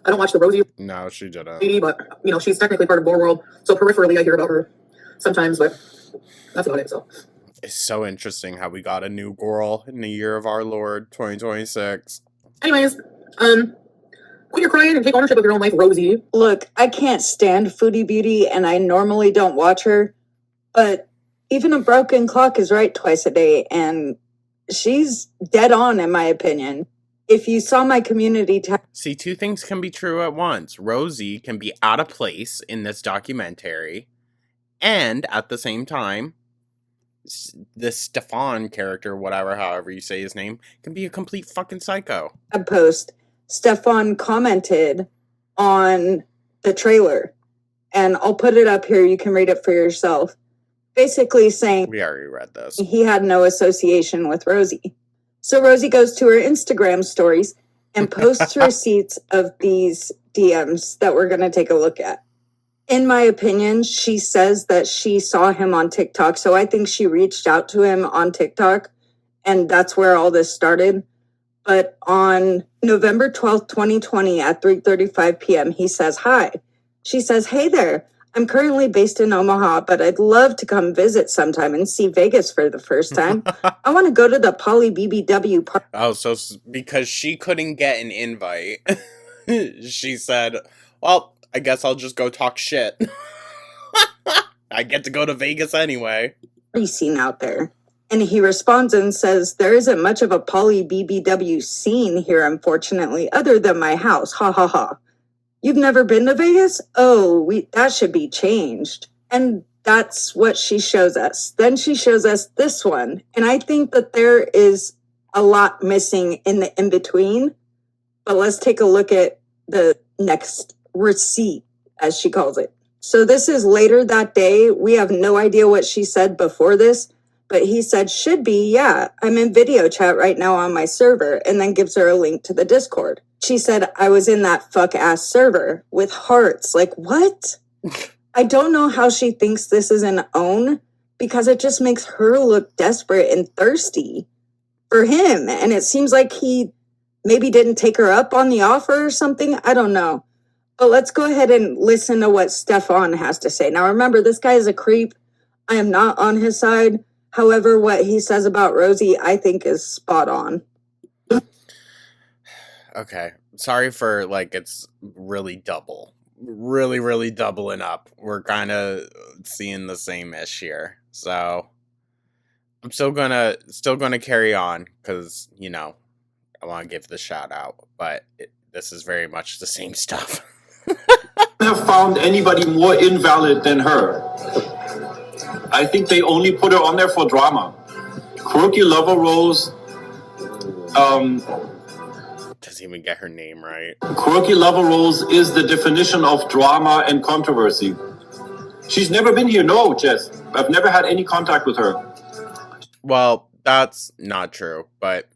I don't watch the Rosee No, she didn't. lady, but you know she's technically part of Boar World, so peripherally I hear about her sometimes, but that's about it. So It's so interesting how we got a new girl in the year of our Lord 2026. anyways, quit your crying and take ownership of your own life, Rosee. Look, I can't stand Foodie Beauty, and I normally don't watch her, but even a broken clock is right twice a day, and she's dead on, in my opinion. If you saw my community tab, See, two things can be true at once. Rosee can be out of place in this documentary, and at the same time, the Stefan character, whatever, however you say his name, can be a complete fucking psycho. post, Stefan commented on the trailer, and I'll put it up here. You can read it for yourself. Basically saying We already read this. he had no association with Rosee. So Rosee goes to her Instagram stories and posts receipts of these DMs that we're going to take a look at. In my opinion, she says that she saw him on TikTok. So I think she reached out to him on TikTok, and that's where all this started. But on November 12th, 2020 at 3:35 p.m., he says, hi. She says, hey there. I'm currently based in Omaha, but I'd love to come visit sometime and see Vegas for the first time. I want to go to the Poly BBW party. Oh, so because she couldn't get an invite, she said, well, I guess I'll just go talk shit. I get to go to Vegas anyway. Scene out there. And he responds and says, there isn't much of a Poly BBW scene here, unfortunately, other than my house. Ha ha ha. You've never been to Vegas? Oh, that should be changed. And that's what she shows us. Then she shows us this one. And I think that there is a lot missing in the in-between. But let's take a look at the next receipt, as she calls it. So this is later that day. We have no idea what she said before this, but he said, should be, yeah, I'm in video chat right now on my server, and then gives her a link to the Discord. She said, I was in that fuck-ass server with hearts. Like, what? I don't know how she thinks this is an own, because it just makes her look desperate and thirsty for him. And it seems like he maybe didn't take her up on the offer or something. I don't know. But let's go ahead and listen to what Stefan has to say. Now, remember, this guy is a creep. I am not on his side. However, what he says about Rosee, I think, is spot on. Okay. Sorry for, it's really double. Really doubling up. We're kind of seeing the same ish here. So, I'm still gonna carry on, because, I want to give the shout out. But this is very much the same stuff. Have found anybody more invalid than her. I think they only put her on there for drama. Quirky Lover Rose, Doesn't even get her name right. Quirky Lover Rose is the definition of drama and controversy. She's never been here. No, Jess. I've never had any contact with her. Well, that's not true, but...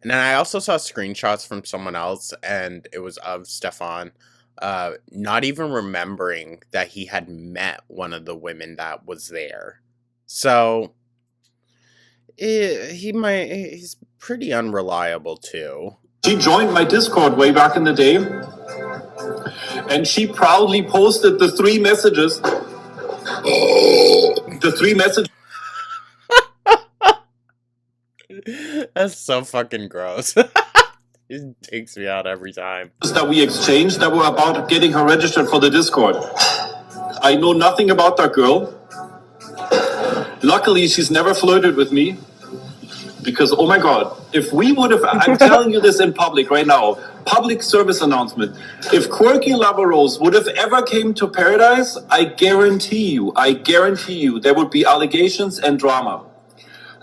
And then I also saw screenshots from someone else, and it was of Stefan, not even remembering that he had met one of the women that was there. So, he's pretty unreliable, too. She joined my Discord way back in the day, and she proudly posted the 3 messages. The 3 messages That's so fucking gross. It takes me out every time. That we exchanged that were about getting her registered for the Discord. I know nothing about that girl. Luckily, she's never flirted with me. Because, oh my God, if we would have, I'm telling you this in public right now, public service announcement. If Quirky Lava Rose would have ever came to Paradise, I guarantee you, there would be allegations and drama.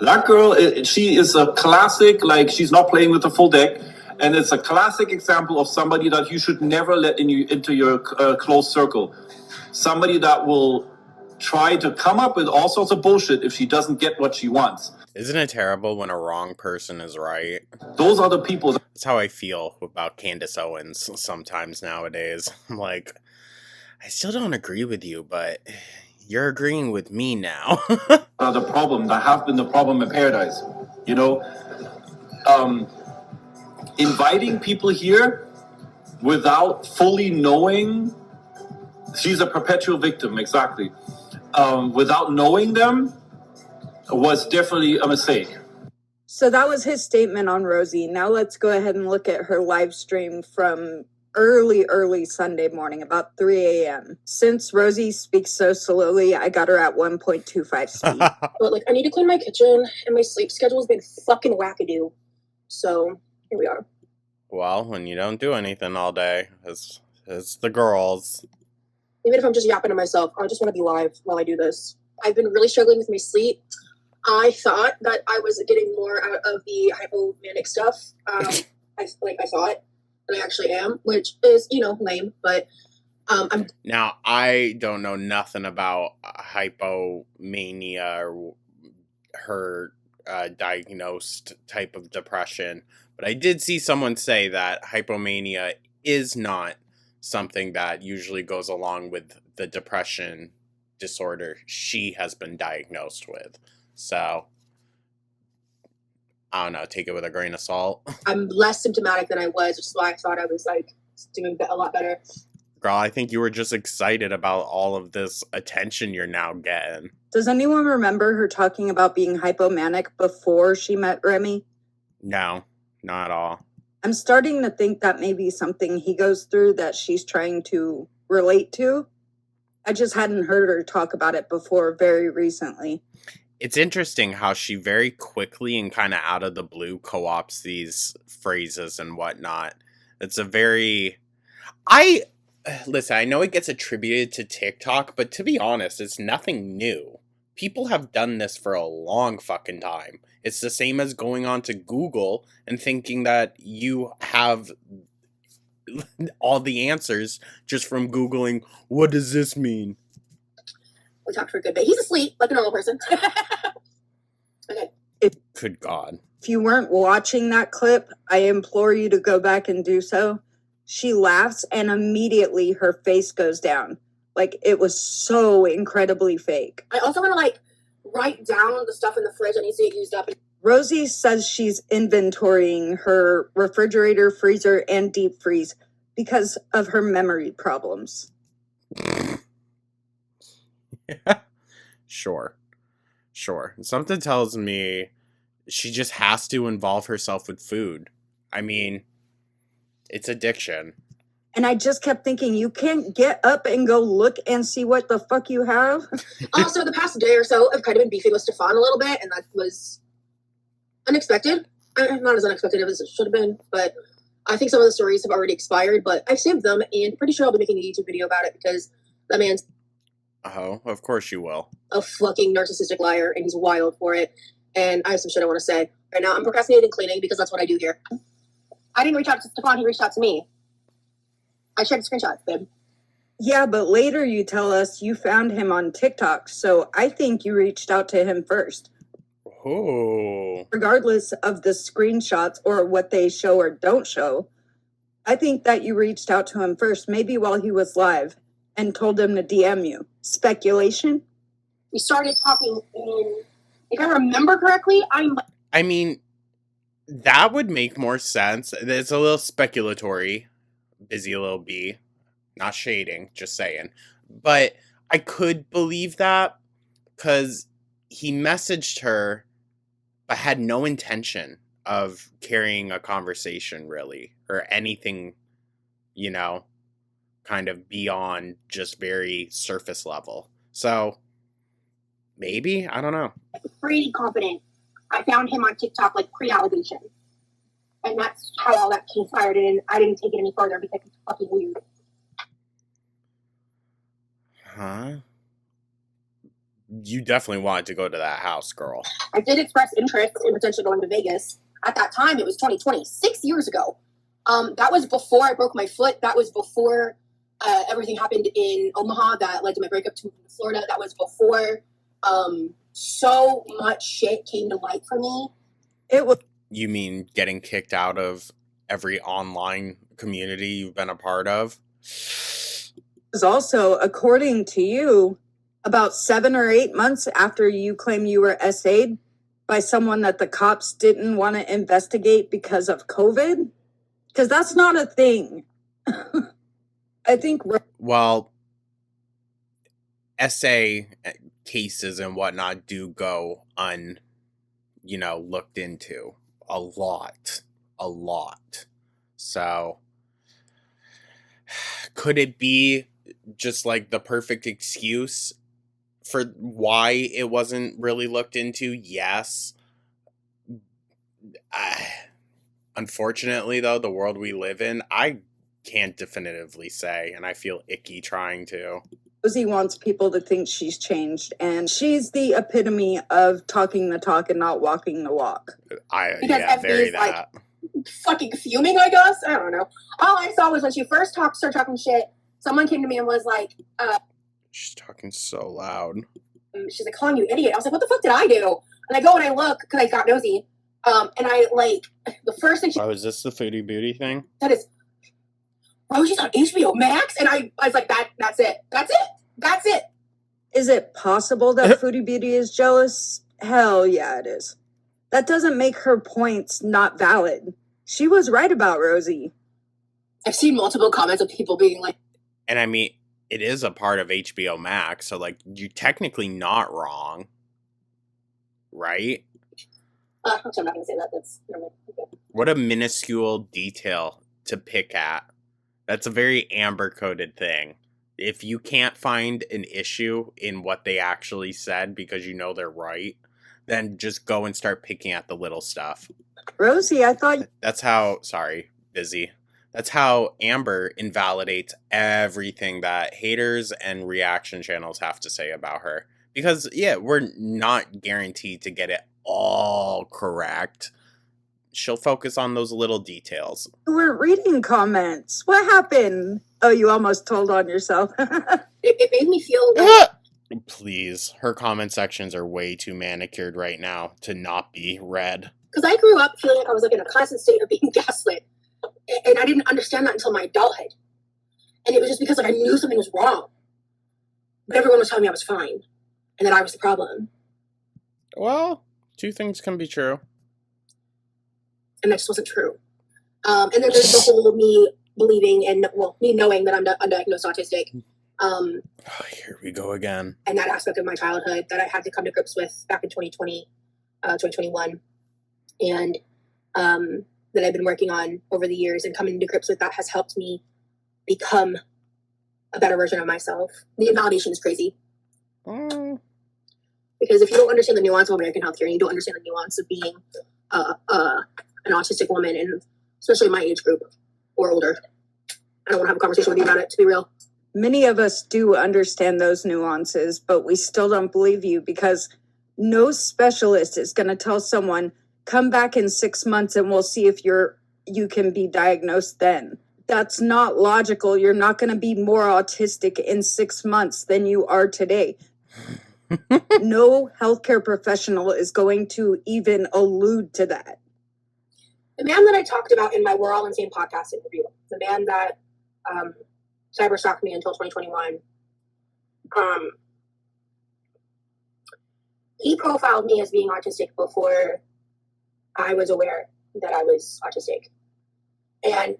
That girl, she is a classic, like she's not playing with the full deck. And it's a classic example of somebody that you should never let into your close circle. Somebody that will try to come up with all sorts of bullshit if she doesn't get what she wants. Isn't it terrible when a wrong person is right? Those are the people. That's how I feel about Candace Owens sometimes nowadays. I'm like, I still don't agree with you, but you're agreeing with me now. Are the problem that have been the problem in Paradise. You know, inviting people here without fully knowing, she's a perpetual victim, exactly. Without knowing them was definitely a mistake. So that was his statement on Rosee. Now let's go ahead and look at her live stream from early Sunday morning, about 3 a.m. Since Rosee speaks so slowly, I got her at 1.25 speed. But like, I need to clean my kitchen, and my sleep schedule's been fucking wackadoo. So here we are. Well, when you don't do anything all day, it's the girls. Even if I'm just yapping to myself, I just want to be live while I do this. I've been really struggling with my sleep. I thought that I was getting more out of the hypomanic stuff. I thought, and I actually am, which is, lame, but I'm... Now, I don't know nothing about hypomania or her diagnosed type of depression, but I did see someone say that hypomania is not something that usually goes along with the depression disorder she has been diagnosed with. So, I don't know, take it with a grain of salt. I'm less symptomatic than I was, which is why I thought I was, doing a lot better. Girl, I think you were just excited about all of this attention you're now getting. Does anyone remember her talking about being hypomanic before she met Remy? No, not at all. I'm starting to think that may be something he goes through that she's trying to relate to. I just hadn't heard her talk about it before very recently. It's interesting how she very quickly and kind of out of the blue co-opts these phrases and whatnot. It's a very... Listen, I know it gets attributed to TikTok, but to be honest, it's nothing new. People have done this for a long fucking time. It's the same as going on to Google and thinking that you have all the answers just from Googling, what does this mean? We talked for a good bit. He's asleep, like a normal person. Okay. Good God. If you weren't watching that clip, I implore you to go back and do so. She laughs and immediately her face goes down. Like, it was so incredibly fake. I also want to, write down the stuff in the fridge that needs to get used up. Rosee says she's inventorying her refrigerator, freezer, and deep freeze because of her memory problems. Sure. Something tells me she just has to involve herself with food. I mean, it's addiction. And I just kept thinking, you can't get up and go look and see what the fuck you have? Also, the past day or so, I've kind of been beefing with Stefan a little bit, and that was unexpected. Not as unexpected as it should have been, but I think some of the stories have already expired, but I've saved them, and pretty sure I'll be making a YouTube video about it because that man's... Oh, of course you will. A fucking narcissistic liar, and he's wild for it. And I have some shit I want to say. Right now, I'm procrastinating cleaning because that's what I do here. I didn't reach out to Stefan, he reached out to me. I checked screenshots, babe. Yeah, but later you tell us you found him on TikTok, so I think you reached out to him first. Oh. Regardless of the screenshots or what they show or don't show, I think that you reached out to him first, maybe while he was live, and told him to DM you. Speculation? We started talking in, if I remember correctly, I mean, that would make more sense. It's a little speculatory. Busy little bee. Not shading, just saying. But I could believe that because he messaged her but had no intention of carrying a conversation, really, or anything, you know, kind of beyond just very surface level. So maybe, I don't know. Pretty confident. I found him on TikTok like pre-allegation. And that's how all that transpired, and I didn't take it any further because it's fucking weird. Huh? You definitely wanted to go to that house, girl. I did express interest in potentially going to Vegas. At that time, it was 2020, 6 years ago. That was before I broke my foot. That was before everything happened in Omaha that led to my breakup to move to Florida. That was before so much shit came to light for me. It was You mean getting kicked out of every online community you've been a part of? also, according to you, about 7 or 8 months after you claim you were SA'd by someone that the cops didn't want to investigate because of COVID. Because that's not a thing. I think. Well, SA cases and whatnot do go looked into a lot. So could it be just like the perfect excuse for why it wasn't really looked into? Yes. Unfortunately, though, the world we live in, I can't definitively say, and I feel icky trying to. Rosee wants people to think she's changed, and she's the epitome of talking the talk and not walking the walk. Very that. Fucking fuming, I guess. I don't know. All I saw was when she first started talking shit, someone came to me and was like, she's talking so loud. She's like, calling you idiot. I was like, what the fuck did I do? And I go and I look, because I got nosy. And I, the first thing she... Oh, is this the Foodie Booty thing? That is... Rosee's on HBO Max? And I was like, that's it. That's it. Is it possible that Foodie Beauty is jealous? Hell yeah, it is. That doesn't make her points not valid. She was right about Rosee. I've seen multiple comments of people being like... And I mean, it is a part of HBO Max, so, you're technically not wrong. Right? I'm not going to say that. That's... Okay. What a minuscule detail to pick at. That's a very amber-coded thing. If you can't find an issue in what they actually said because you know they're right, then just go and start picking at the little stuff. Rosee, I thought... That's how... Sorry, busy. That's how Amber invalidates everything that haters and reaction channels have to say about her. Because, yeah, we're not guaranteed to get it all correct. She'll focus on those little details. You weren't reading comments. What happened? Oh, you almost told on yourself. It made me feel like... Please. Her comment sections are way too manicured right now to not be read. Because I grew up feeling like I was in a constant state of being gaslit. And I didn't understand that until my adulthood. And it was just because I knew something was wrong. But everyone was telling me I was fine. And that I was the problem. Well, two things can be true. And that just wasn't true. And then there's the whole me believing and, me knowing that I'm undiagnosed autistic. Here we go again. And that aspect of my childhood that I had to come to grips with back in 2020, 2021. And that I've been working on over the years, and coming to grips with that has helped me become a better version of myself. The invalidation is crazy. Because if you don't understand the nuance of American healthcare, and you don't understand the nuance of being an autistic woman, and especially my age group or older, I don't want to have a conversation with you about it, to be real. Many of us do understand those nuances, but we still don't believe you, because no specialist is going to tell someone, come back in 6 months and we'll see if you can be diagnosed then. That's not logical. You're not going to be more autistic in 6 months than you are today. No healthcare professional is going to even allude to that. The man that I talked about in my We're All Insane podcast interview, the man that cyber stalked me until 2021, he profiled me as being autistic before I was aware that I was autistic. And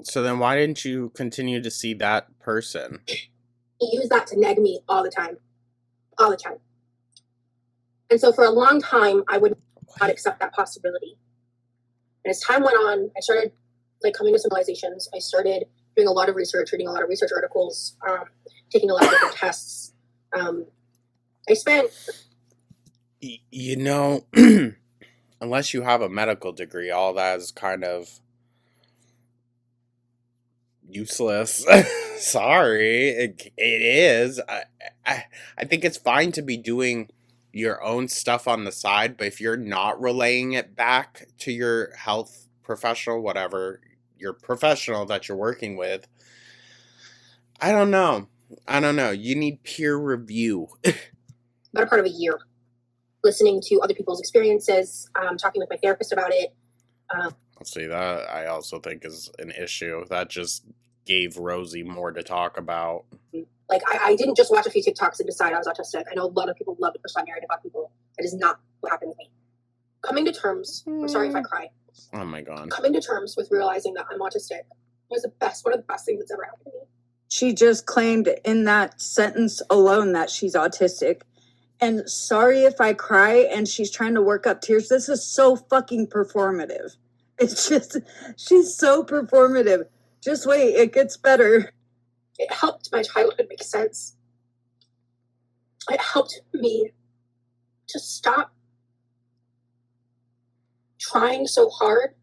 so then why didn't you continue to see that person? He used that to neg me all the time. All the time. And so for a long time, I would not accept that possibility. And as time went on, I started like coming to some realizations. I started doing a lot of research, reading a lot of research articles, taking a lot of different tests. I spent, You know, unless you have a medical degree, all that is kind of useless. Sorry, it is. I think it's fine to be doing your own stuff on the side, but if you're not relaying it back to your health professional, whatever your professional that you're working with, I don't know. You need peer review. about a part of a year listening to other people's experiences, talking with my therapist about it. See, that I also think is an issue. That just gave Rosee more to talk about. Like, I didn't just watch a few TikToks and decide I was autistic. I know a lot of people love to push that narrative on people. That is not what happened with me. Coming to terms, I'm sorry if I cry. Oh my god. Coming to terms with realizing that I'm autistic was one of the best things that's ever happened to me. She just claimed in that sentence alone that she's autistic. And sorry if I cry, and she's trying to work up tears. This is so fucking performative. It's just, she's so performative. Just wait, it gets better. It helped my childhood make sense. It helped me to stop trying so hard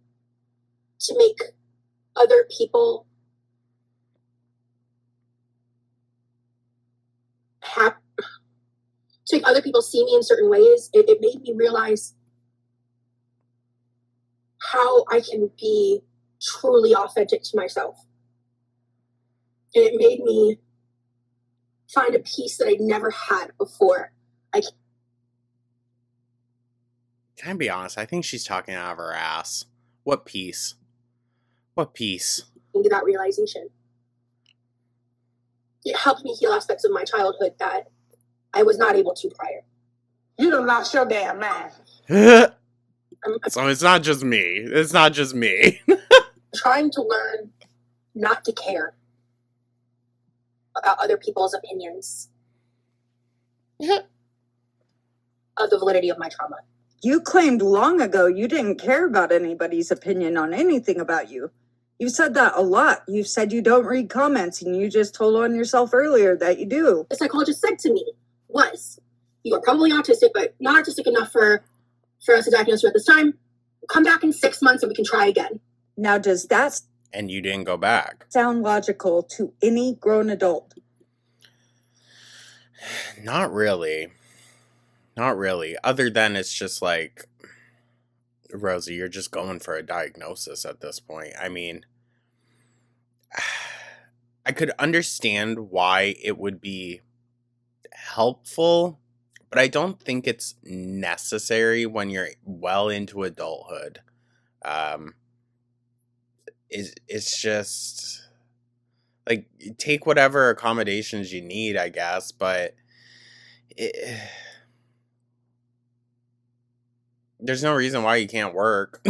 to make other people happy, to make other people see me in certain ways. It made me realize how I can be truly authentic to myself. And it made me find a peace that I never had before. Can I be honest? I think she's talking out of her ass. What peace? What peace? Into that realization. It helped me heal aspects of my childhood that I was not able to prior. You done lost your damn mind. So it's not just me. It's not just me. Trying to learn not to care about other people's opinions of the validity of my trauma. You claimed long ago you didn't care about anybody's opinion on anything about you. You've said that a lot. You've said you don't read comments, and you just told on yourself earlier that you do. The psychologist said to me was, you are probably autistic, but not autistic enough for us to diagnose you at this time. Come back in 6 months and we can try again. Now, does that And you didn't go back. sound logical to any grown adult? Not really. Not really. Other than it's just like, Rosee, you're just going for a diagnosis at this point. I mean, I could understand why it would be helpful, but I don't think it's necessary when you're well into adulthood. It's just like, take whatever accommodations you need, I guess, but there's no reason why you can't work.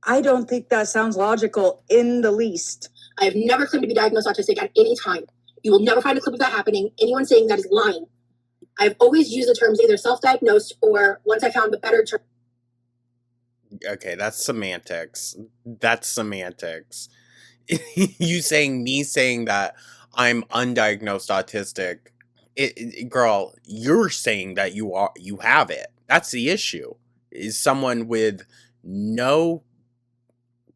I don't think that sounds logical in the least. I have never claimed to be diagnosed autistic at any time. You will never find a clip of that happening. Anyone saying that is lying. I've always used the terms either self-diagnosed or once I found a better term. Okay, that's semantics. That's semantics. Me saying that I'm undiagnosed autistic. Girl, you're saying that you have it. That's the issue. Is someone with no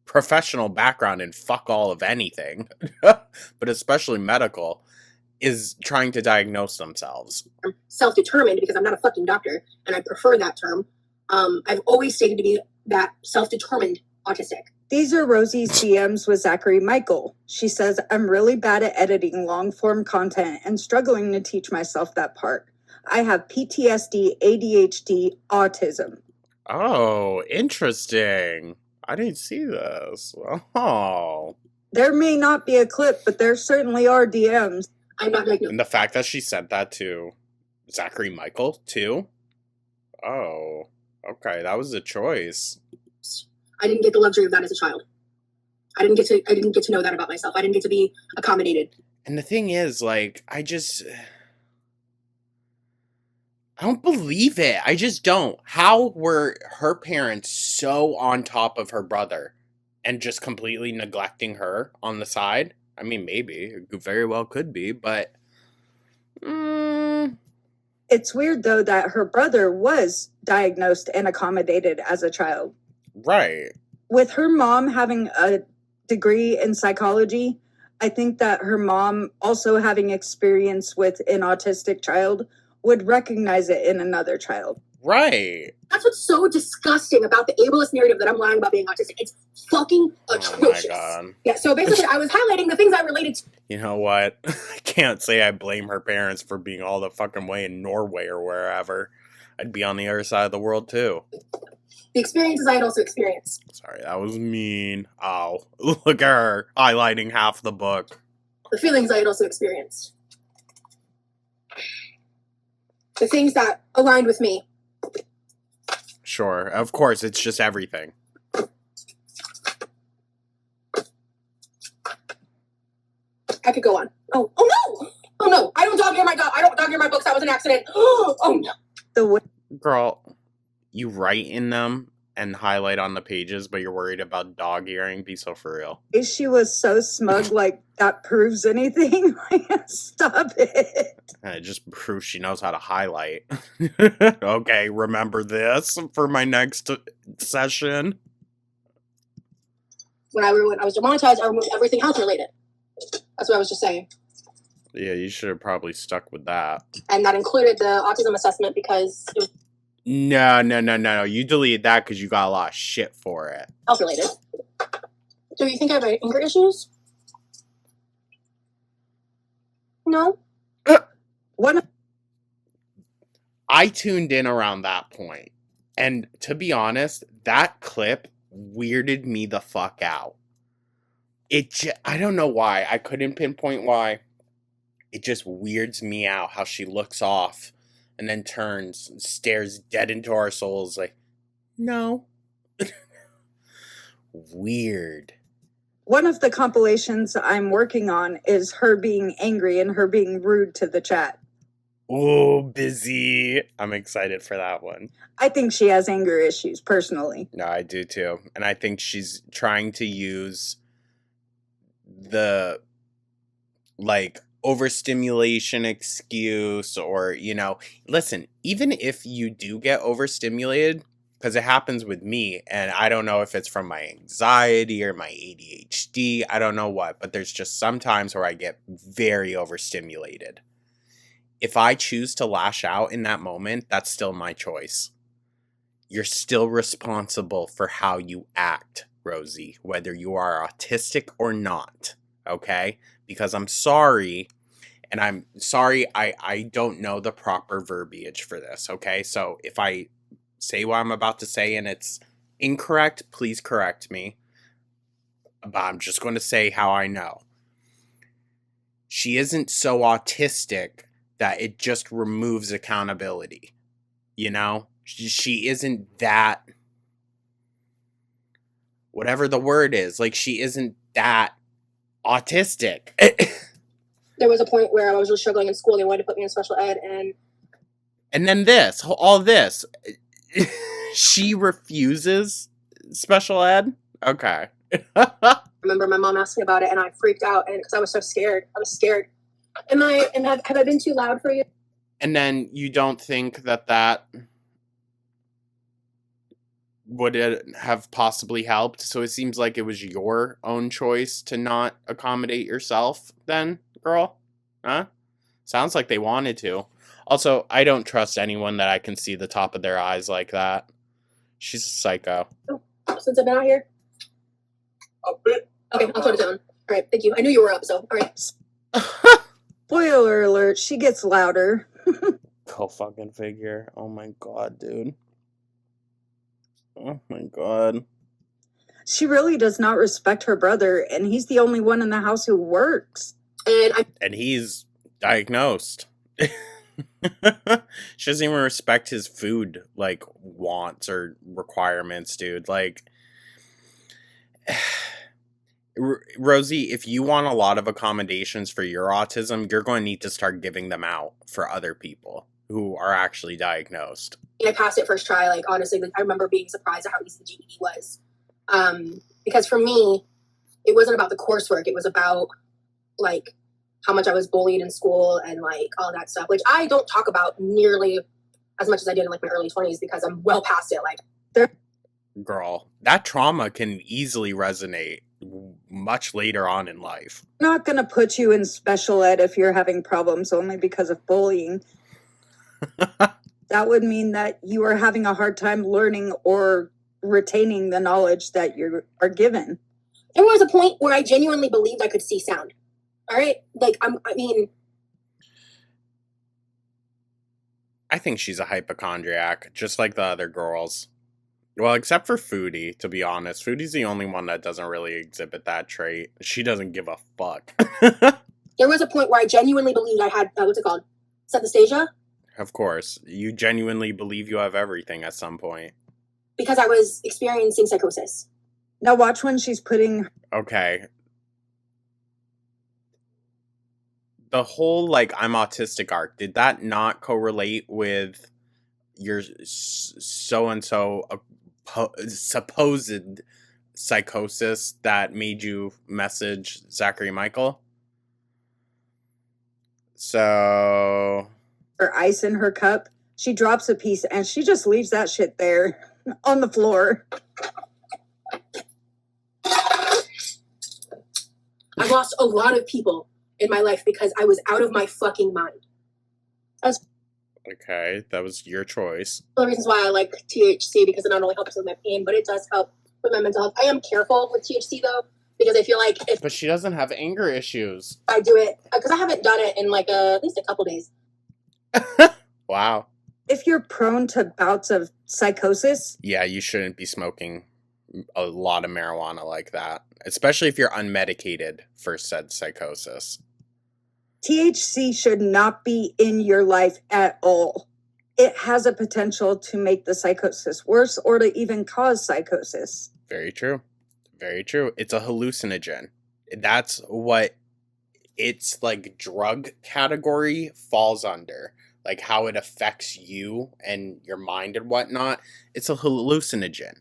professional background in fuck all of anything, but especially medical, is trying to diagnose themselves. Self-determined, because I'm not a fucking doctor, and I prefer that term. I've always stated to be that self-determined autistic. These are Rosee's DMs with Zachary Michael. She says, I'm really bad at editing long-form content and struggling to teach myself that part. I have PTSD, ADHD, autism. Oh, interesting. I didn't see this. Oh. There may not be a clip, but there certainly are DMs. I'm not diagnosed. And the fact that she sent that to Zachary Michael, too? Oh, okay, that was a choice. I didn't get the luxury of that as a child. I didn't get to know that about myself. I didn't get to be accommodated. And the thing is, like, I don't believe it. I just don't. How were her parents so on top of her brother and just completely neglecting her on the side? I mean, maybe. It very well could be, but... It's weird, though, that her brother was diagnosed and accommodated as a child. Right. With her mom having a degree in psychology, I think that her mom also having experience with an autistic child would recognize it in another child. Right. That's what's so disgusting about the ableist narrative that I'm lying about being autistic. It's fucking atrocious. Oh my God. Yeah, so basically I was highlighting the things I related to. You know what? I can't say I blame her parents for being all the fucking way in Norway or wherever. I'd be on the other side of the world too. The experiences I had also experienced. Sorry, that was mean. Oh, look at her highlighting half the book. The feelings I had also experienced. The things that aligned with me. Sure, of course, it's just everything. I could go on. Oh no! Oh no! I don't dog ear my dog. I don't dog ear my books. That was an accident. Oh no! Girl, you write in them and highlight on the pages, but you're worried about dog earing. Be so for real. She was so smug, like, that proves anything. Stop it. And it just proves she knows how to highlight. Okay, remember this for my next session. When I was demonetized, I removed everything health related. That's what I was just saying. Yeah, you should have probably stuck with that. And that included the autism assessment because it was No. You deleted that because you got a lot of shit for it. health related. Do you think I have anger issues? No. I tuned in around that point, and to be honest, that clip weirded me the fuck out. I don't know why. I couldn't pinpoint why. It just weirds me out how she looks off and then turns and stares dead into our souls like, no. Weird. One of the compilations I'm working on is her being angry and her being rude to the chat. Oh, busy. I'm excited for that one. I think she has anger issues, personally. No, I do too. And I think she's trying to use the, like, overstimulation excuse or, listen, even if you do get overstimulated, because it happens with me, and I don't know if it's from my anxiety or my ADHD, I don't know what, but there's just some times where I get very overstimulated. If I choose to lash out in that moment, that's still my choice. You're still responsible for how you act, Rosee, whether you are autistic or not, okay? Because I'm sorry, and I'm sorry I don't know the proper verbiage for this, okay? So if I say what I'm about to say and it's incorrect, please correct me. But I'm just going to say how I know. She isn't so autistic that it just removes accountability. She isn't that, whatever the word is, like she isn't that autistic. There was a point where I was really struggling in school. They wanted to put me in special ed, and then all this. She refuses special ed? Okay. I remember my mom asking about it, and I freaked out because I was so scared. I was scared. Have I been too loud for you? And then you don't think that would it have possibly helped? So it seems like it was your own choice to not accommodate yourself then, girl? Huh? Sounds like they wanted to. Also, I don't trust anyone that I can see the top of their eyes like that. She's a psycho. Oh, since I've been out here? A bit. Okay, I'll tone it down. All right, thank you. I knew you were up, so all right. Spoiler alert, she gets louder. Go fucking figure. Oh my god, dude. Oh my god. She really does not respect her brother, and he's the only one in the house who works. And he's diagnosed. She doesn't even respect his food, like, wants or requirements, dude. Like, Rosee, if you want a lot of accommodations for your autism, you're going to need to start giving them out for other people, who are actually diagnosed. I passed it first try. Like, honestly, like, I remember being surprised at how easy the GED was. Because for me, it wasn't about the coursework. It was about, like, how much I was bullied in school and, like, all that stuff, which I don't talk about nearly as much as I did in, like, my early 20s because I'm well past it. Like, Girl, that trauma can easily resonate much later on in life. Not going to put you in special ed if you're having problems only because of bullying. That would mean that you are having a hard time learning or retaining the knowledge that you are given. There was a point where I genuinely believed I could see sound. All right? Like, I think she's a hypochondriac, just like the other girls. Well, except for Foodie, to be honest. Foodie's the only one that doesn't really exhibit that trait. She doesn't give a fuck. There was a point where I genuinely believed I had, synesthesia? Of course. You genuinely believe you have everything at some point. Because I was experiencing psychosis. Now watch when she's putting... Okay. The whole, like, I'm autistic arc, did that not correlate with your so-and-so supposed psychosis that made you message Zachary Michael? So... Her ice in her cup, she drops a piece and she just leaves that shit there on the floor. I've lost a lot of people in my life because I was out of my fucking mind. Okay, that was your choice. One of the reasons why I like THC, because it not only helps with my pain, but it does help with my mental health. I am careful with THC though, because I feel like if But she doesn't have anger issues. I do it, because I haven't done it in like at least a couple days. Wow. If you're prone to bouts of psychosis... Yeah, you shouldn't be smoking a lot of marijuana like that. Especially if you're unmedicated for said psychosis. THC should not be in your life at all. It has a potential to make the psychosis worse or to even cause psychosis. Very true. Very true. It's a hallucinogen. That's what its like drug category falls under. Like how it affects you and your mind and whatnot. It's a hallucinogen.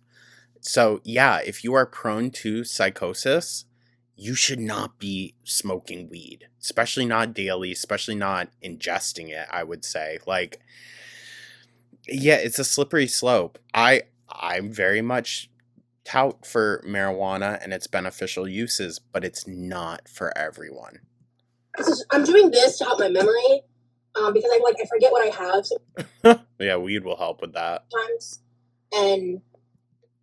So yeah, if you are prone to psychosis, you should not be smoking weed, especially not daily, especially not ingesting it, I would say. Like, yeah, it's a slippery slope. I'm very much tout for marijuana and its beneficial uses, but it's not for everyone. I'm doing this to help my memory, because I forget what I have Yeah, weed will help with that. sometimes, and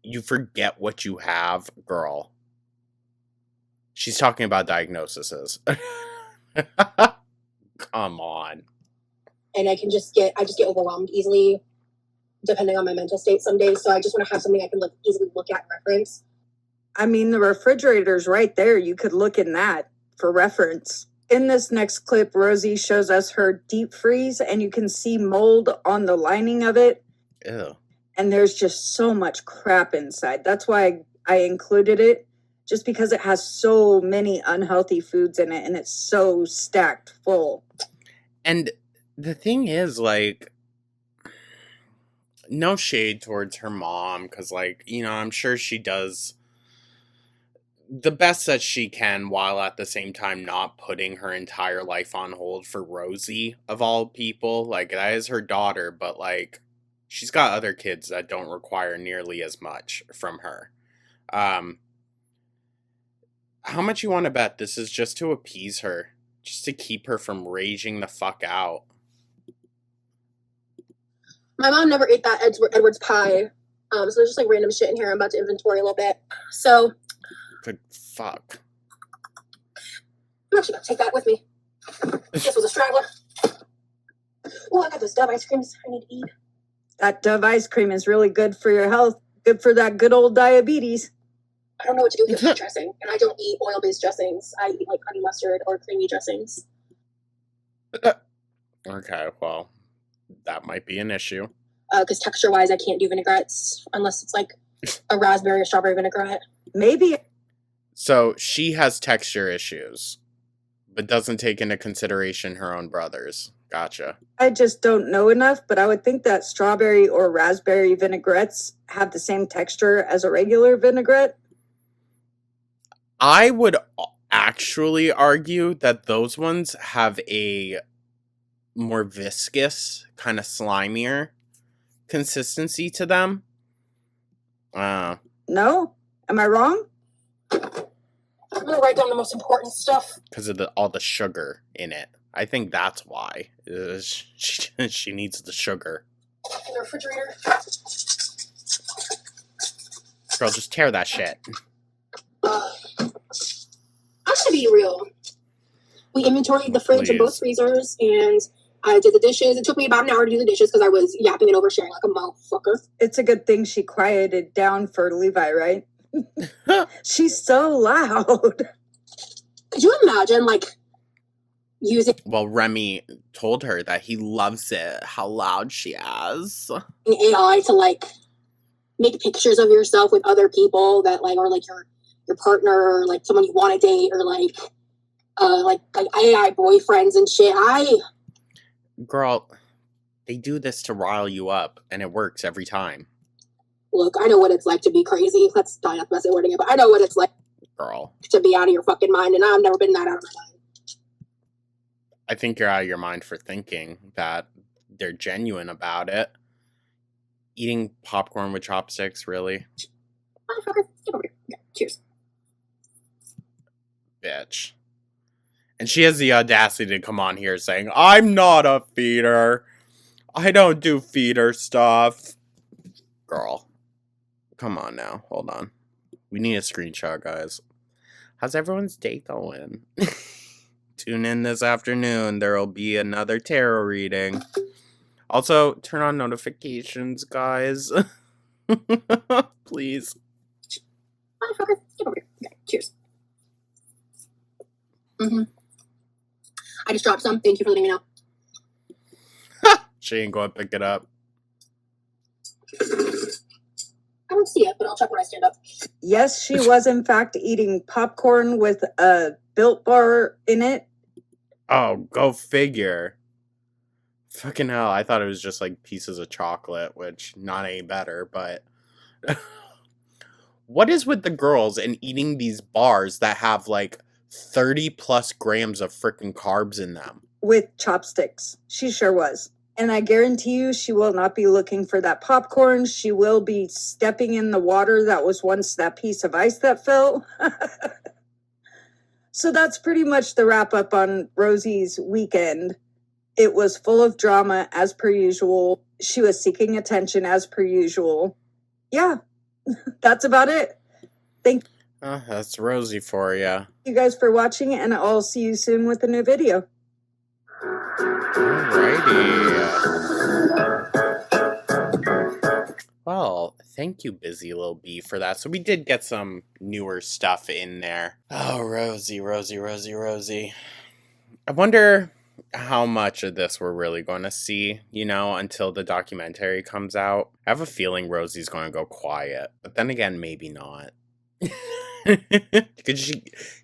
You forget what you have, girl. She's talking about diagnoses. Come on. and I just get overwhelmed easily, depending on my mental state some days. So I just want to have something I can easily look at and reference. I mean, the refrigerator's right there. You could look in that for reference. In this next clip, Rosee shows us her deep freeze, and you can see mold on the lining of it. Ew. And there's just so much crap inside. That's why I included it, just because it has so many unhealthy foods in it, and it's so stacked full. And the thing is, like, no shade towards her mom, because, like, you know, I'm sure she does the best that she can while at the same time not putting her entire life on hold for Rosee, of all people. Like, that is her daughter, but, like, she's got other kids that don't require nearly as much from her. How much you want to bet this is just to appease her? Just to keep her from raging the fuck out? My mom never ate that Edward's pie. So there's just like random shit in here. I'm about to inventory a little bit. So Good fuck. I'm actually gonna take that with me. This was a straggler. Oh, I got those Dove ice creams I need to eat. That Dove ice cream is really good for your health. Good for that good old diabetes. I don't know what to do with this dressing, and I don't eat oil-based dressings. I eat like honey mustard or creamy dressings. Okay, well, that might be an issue. Because texture-wise, I can't do vinaigrettes unless it's like a raspberry or strawberry vinaigrette. Maybe. So she has texture issues, but doesn't take into consideration her own brothers. Gotcha. I just don't know enough, but I would think that strawberry or raspberry vinaigrettes have the same texture as a regular vinaigrette. I would actually argue that those ones have a more viscous, kind of slimier consistency to them. No? Am I wrong? I'm gonna write down the most important stuff. Because of all the sugar in it. I think that's why. She needs the sugar. In the refrigerator. Girl, just tear that shit. I'm gonna be real. We inventoried the fridge and both freezers, and I did the dishes. It took me about an hour to do the dishes because I was yapping and oversharing like a motherfucker. It's a good thing she quieted down for Levi, right? She's so loud. Could you imagine, like, using Well, Remy told her that he loves it, how loud she is. AI to, like, make pictures of yourself with other people that, like, or, like, your partner, or, like, someone you want to date, or, like AI boyfriends and shit. Girl, they do this to rile you up, and it works every time. Look, I know what it's like to be crazy. That's not the best way of wording it, but I know what it's like, girl, to be out of your fucking mind, and I've never been that out of my mind. I think you're out of your mind for thinking that they're genuine about it. Eating popcorn with chopsticks, really? Motherfucker, get over here. Okay, cheers. Bitch. And she has the audacity to come on here saying, I'm not a feeder. I don't do feeder stuff. Girl. Come on now. Hold on. We need a screenshot, guys. How's everyone's day going? Tune in this afternoon. There will be another tarot reading. Also, turn on notifications, guys. Please. Motherfucker, get over here. Okay, cheers. I just dropped some. Thank you for letting me know. She ain't going to pick it up. I don't see it, but I'll check when I stand up. Yes, she was in fact eating popcorn with a Built Bar in it. Oh, go figure. Fucking hell, I thought it was just like pieces of chocolate, which not any better, but... What is with the girls and eating these bars that have like 30 plus grams of freaking carbs in them? With chopsticks. She sure was. And I guarantee you she will not be looking for that popcorn. She will be stepping in the water that was once that piece of ice that fell. So that's pretty much the wrap up on Rosee's weekend. It was full of drama as per usual. She was seeking attention as per usual. Yeah, that's about it. Thank that's Rosee for you. you guys for watching, and I'll see you soon with a new video. Alrighty. Well, thank you, Busy Little Bee, for that. So we did get some newer stuff in there. Oh, Rosee. I wonder how much of this we're really going to see, you know, until the documentary comes out. I have a feeling Rosie's going to go quiet, but then again, maybe not. Because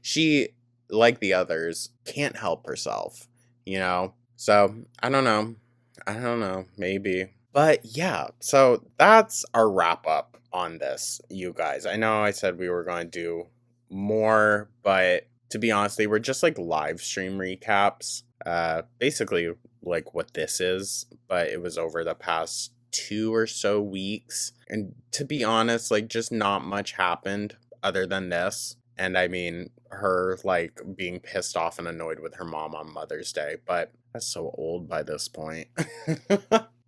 she, like the others, can't help herself, you know? So, I don't know, maybe. But yeah, so that's our wrap up on this, you guys. I know I said we were going to do more, but to be honest, they were just like live stream recaps. Basically like what this is, but it was over the past 2 or so weeks. And to be honest, like just not much happened other than this. And I mean, her like being pissed off and annoyed with her mom on Mother's Day, but that's so old by this point.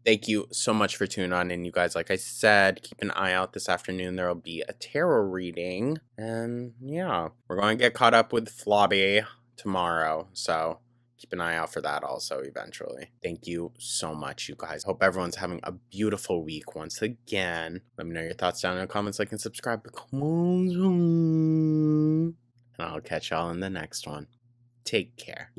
Thank you so much for tuning on in, you guys. Like I said, keep an eye out this afternoon. There will be a tarot reading. And yeah, we're going to get caught up with Flobby tomorrow. So keep an eye out for that also eventually. Thank you so much, you guys. Hope everyone's having a beautiful week once again. Let me know your thoughts down in the comments, like and subscribe. And I'll catch y'all in the next one. Take care.